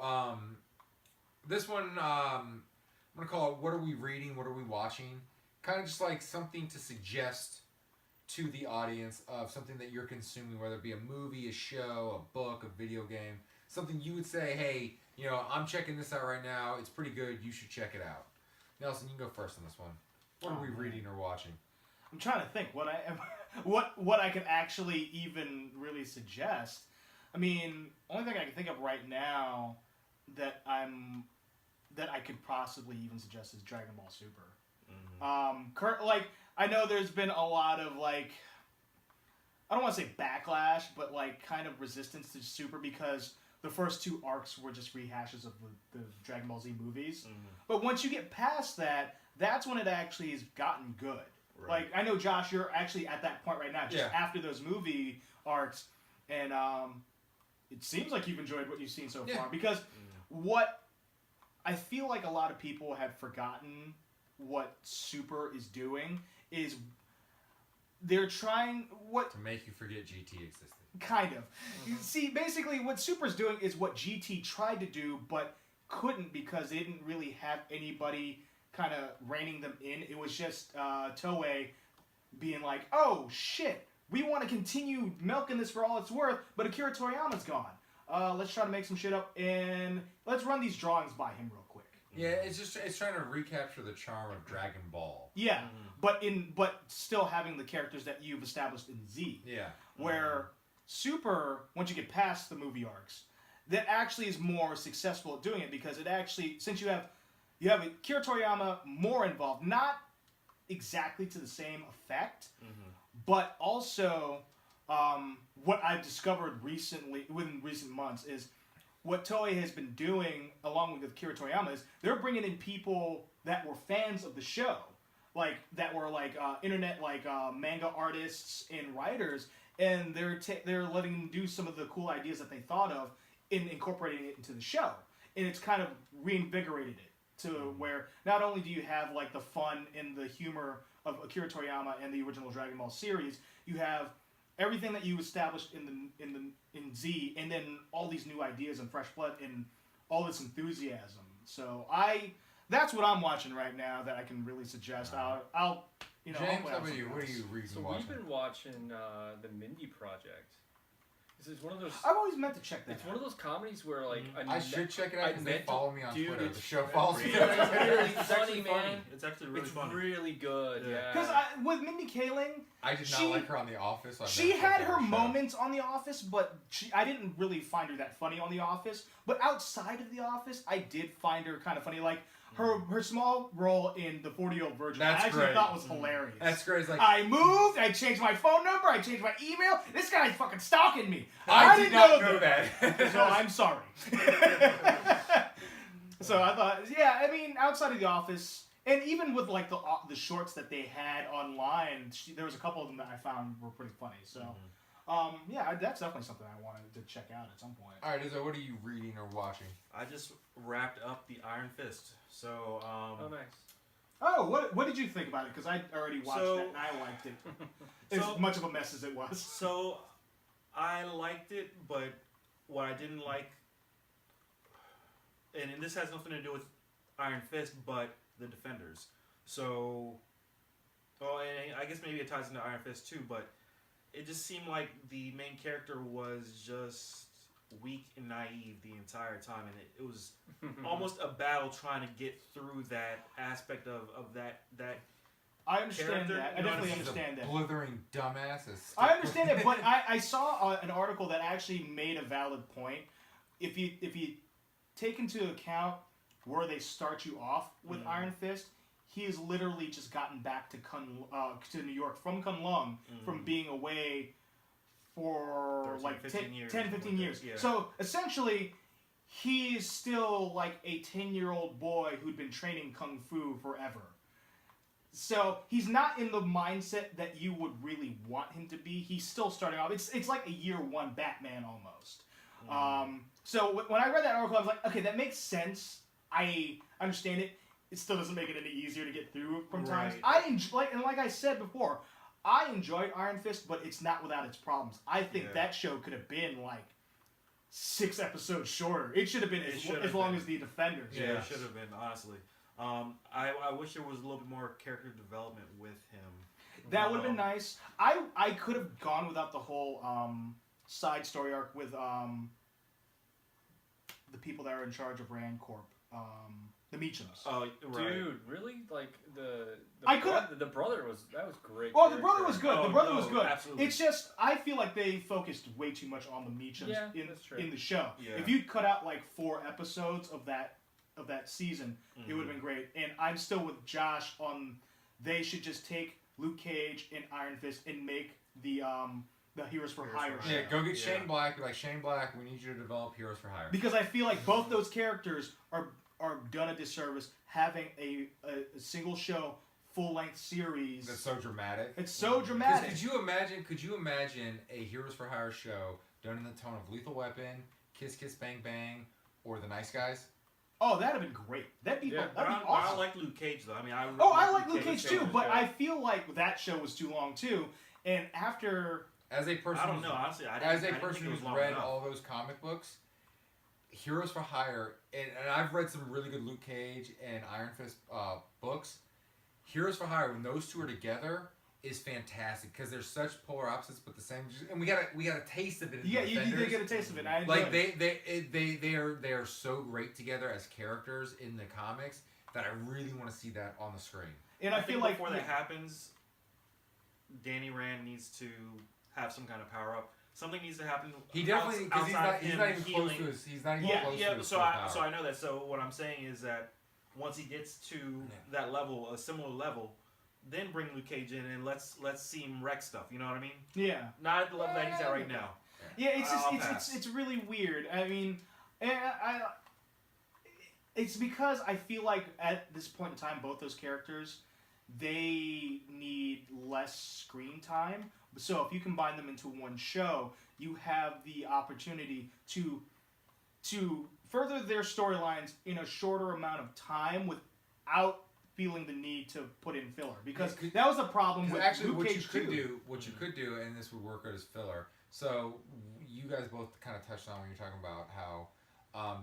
this one, I'm going to call it What Are We Reading? What Are We Watching? Kind of just like something to suggest to the audience of something that you're consuming, whether it be a movie, a show, a book, a video game. Something you would say, hey, you know, I'm checking this out right now. It's pretty good. You should check it out. Nelson, you can go first on this one. What are we reading or watching? I'm trying to think what I could actually even really suggest. I mean, only thing I can think of right now that I could possibly even suggest is Dragon Ball Super. Mm-hmm. I know there's been a lot of like, I don't want to say backlash, but like kind of resistance to Super because the first two arcs were just rehashes of the Dragon Ball Z movies. Mm-hmm. But once you get past that, that's when it actually has gotten good. Right. Like I know Josh, you're actually at that point right now, just after those movie arcs, and it seems like you've enjoyed what you've seen so far. Because what I feel like a lot of people have forgotten what Super is doing is they're trying to make you forget GT existed. Kind of. You see, basically, what Super's doing is what GT tried to do, but couldn't because they didn't really have anybody kind of reining them in. It was just Toei being like, "Oh shit, we want to continue milking this for all it's worth, but Akira Toriyama's gone. Let's try to make some shit up and let's run these drawings by him real quick." Yeah, it's trying to recapture the charm of Dragon Ball. Yeah, but still having the characters that you've established in Z. Yeah, where Super, once you get past the movie arcs, that actually is more successful at doing it because it actually, since you have Akira Toriyama more involved, not exactly to the same effect, but also what I've discovered recently, within recent months, is what Toei has been doing along with Akira Toriyama is they're bringing in people that were fans of the show, like that were like internet like manga artists and writers, and they're letting them do some of the cool ideas that they thought of in incorporating it into the show, and it's kind of reinvigorated it to where not only do you have like the fun and the humor of Akira Toriyama and the original Dragon Ball series, you have everything that you established in Z, and then all these new ideas and fresh blood and all this enthusiasm. So that's what I'm watching right now that I can really suggest. I'll James, I'll how about you? What are you reading? So we've been watching the Mindy Project. This is one of those. I've always meant to check that. It's one of those comedies where like I should check it out because they follow me on dude, Twitter. it's The show follows me. really It's funny, actually man. funny. It's actually really It's funny. really good. Yeah. Because with Mindy Kaling, I did not like her on The Office. So she had her moments on The Office, but I didn't really find her that funny on The Office. But outside of The Office, I did find her kind of funny. Like her small role in The 40-Year-Old Virgin, That's I actually great. thought was hilarious. That's great. It's like I moved, I changed my phone number, I changed my email. This guy's fucking stalking me. I did didn't not know that. So I'm sorry. So I thought, yeah, I mean, outside of The Office, and even with like the shorts that they had online, there was a couple of them that I found were pretty funny. So, yeah, that's definitely something I wanted to check out at some point. All right, Izzo, what are you reading or watching? I just wrapped up the Iron Fist. So, Oh, nice. Oh, what did you think about it? Because I already watched it and I liked it. As much of a mess as it was. So, I liked it, but what I didn't like, and this has nothing to do with Iron Fist, but the Defenders. So, and I guess maybe it ties into Iron Fist too, but it just seemed like the main character was just weak and naive the entire time, and it was almost a battle trying to get through that aspect of that I understand character, that. I you know what I definitely mean? understand that. Blithering dumbass. I understand it, but I saw an article that actually made a valid point. If you take into account where they start you off with Iron Fist, he has literally just gotten back to New York from Kunlun from being away for 13, like 15 years, 10, 15 years. yeah. So essentially, he is still like a 10-year-old boy who'd been training Kung Fu forever. So he's not in the mindset that you would really want him to be. He's still starting off. It's like a year one Batman almost. So when I read that article, I was like, okay, that makes sense. I understand it. It still doesn't make it any easier to get through from times. Right. I enjoy, and like I said before, I enjoyed Iron Fist, but it's not without its problems. I think that show could have been like 6 episodes shorter. It should have been as long as the Defenders. Yeah, it should have been, honestly. I wish there was a little bit more character development with him. That would have been nice. I could have gone without the whole side story arc with the people that are in charge of Rand Corp, the Meachums. Oh, right. Dude, really? Like the brother was great. Oh, the brother was good. Oh, The brother no, was good. absolutely. It's just I feel like they focused way too much on the Meachums that's true. in the show. Yeah. If you cut out like 4 episodes of that season, it would have been great. And I'm still with Josh on they should just take Luke Cage and Iron Fist and make the Heroes for Hire show. Yeah, go get Shane Black. Be like, Shane Black, we need you to develop Heroes for Hire. Because I feel like both those characters are done a disservice having a single show full-length series. That's so dramatic. It's so dramatic. Could you imagine a Heroes for Hire show done in the tone of Lethal Weapon, Kiss Kiss Bang Bang, or The Nice Guys? Oh, that'd have been great. That'd be But awesome. I like Luke Cage though. I mean, I like Luke Cage too, but I feel like that show was too long too. And after, As a person, I don't know. Honestly, I didn't think it was long read enough. all those comic books, Heroes for Hire, and I've read some really good Luke Cage and Iron Fist books. Heroes for Hire, when those two are together, is fantastic because they're such polar opposites but the same. And we got a taste of it. In yeah, the you did get a taste of it. I like enjoyed it. they are so great together as characters in the comics that I really want to see that on the screen. And I feel like before that happens, Danny Rand needs to have some kind of power up. Something needs to happen. He definitely, because he's not even close to his. He's not even close to his so full I power. know that. So what I'm saying is that once he gets to that level, a similar level, then bring Luke Cage in and let's see him wreck stuff. You know what I mean? Yeah. Not at the level that he's at right now. Yeah, it's I'll just pass. it's really weird. I mean, it's because I feel like at this point in time, both those characters, they need less screen time. So if you combine them into one show, you have the opportunity to further their storylines in a shorter amount of time without feeling the need to put in filler, because that was a problem with actually Luke what Cage you could 2. do, and this would work as filler. So you guys both kind of touched on when you're talking about how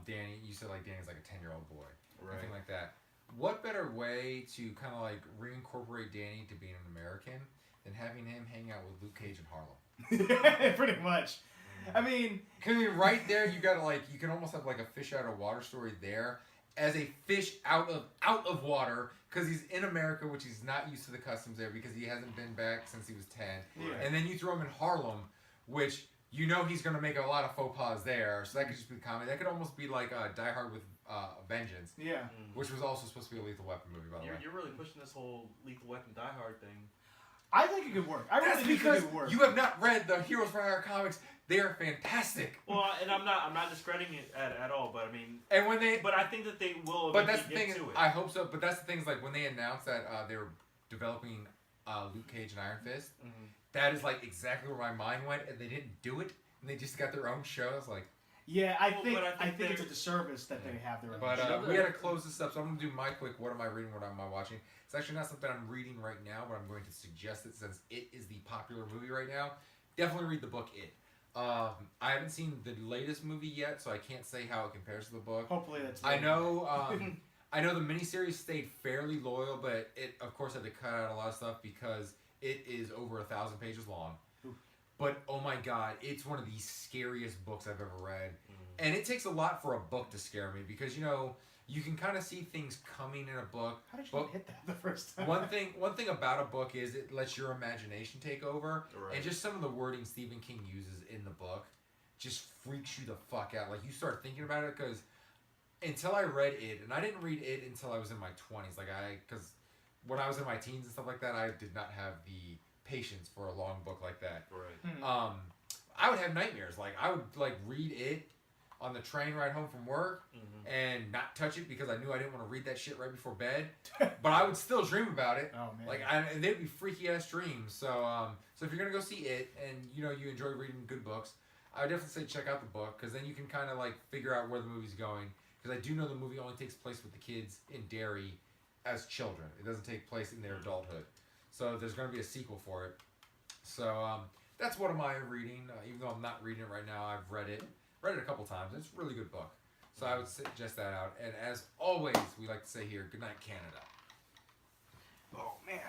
Danny, you said like Danny's like a 10-year-old boy, anything like that. What better way to kind of like reincorporate Danny to being an American than having him hang out with Luke Cage in Harlem? Pretty much. I mean, right there, you got to like, you can almost have like a fish out of water story there, as a fish out of water, because he's in America, which he's not used to the customs there because he hasn't been back since he was 10. Yeah. And then you throw him in Harlem, which you know he's going to make a lot of faux pas there, so that could just be comedy. That could almost be like Die Hard with Vengeance, yeah. which was also supposed to be a Lethal Weapon movie, by the way. You're really pushing this whole Lethal Weapon Die Hard thing. I think it could work. I really That's think because it could work. you have not read the Heroes for Hire comics. They are fantastic. Well, and I'm not discrediting it at all, but I mean, And when they, but I think that they will. but that's the get thing. to it. I hope so. But that's the thing is like when they announced that they were developing Luke Cage and Iron Fist. Mm-hmm. That is like exactly where my mind went, and they didn't do it, and they just got their own show. It's like, Yeah, I think I think it's a disservice that they have their own but show. we got to close this up, so I'm gonna do my quick. What am I reading? What am I watching? It's actually not something I'm reading right now, but I'm going to suggest it since it is the popular movie right now. Definitely read the book It. I haven't seen the latest movie yet, so I can't say how it compares to the book. Hopefully that's. I know the miniseries stayed fairly loyal, but it of course had to cut out a lot of stuff because it is over 1,000 pages long. Oof. But oh my god, it's one of the scariest books I've ever read, and it takes a lot for a book to scare me because you can kind of see things coming in a book. How did you hit that the first time? One thing about a book is it lets your imagination take over, Right. and just some of the wording Stephen King uses in the book just freaks you the fuck out. Like you start thinking about it because until I read it, and I didn't read it until I was in my 20s. Because when I was in my teens and stuff like that, I did not have the patience for a long book like that. Right. I would have nightmares. Like I would like read it on the train ride home from work and not touch it because I knew I didn't want to read that shit right before bed. But I would still dream about it. Oh man. Like and they'd be freaky ass dreams. So if you're gonna go see it and you enjoy reading good books, I would definitely say check out the book because then you can kind of like figure out where the movie's going. Because I do know the movie only takes place with the kids in Derry as children. It doesn't take place in their adulthood. So there's going to be a sequel for it. So that's what am I reading. Even though I'm not reading it right now, I've read it a couple times. It's a really good book. So I would suggest that out. And as always, we like to say here, good night, Canada. Oh man.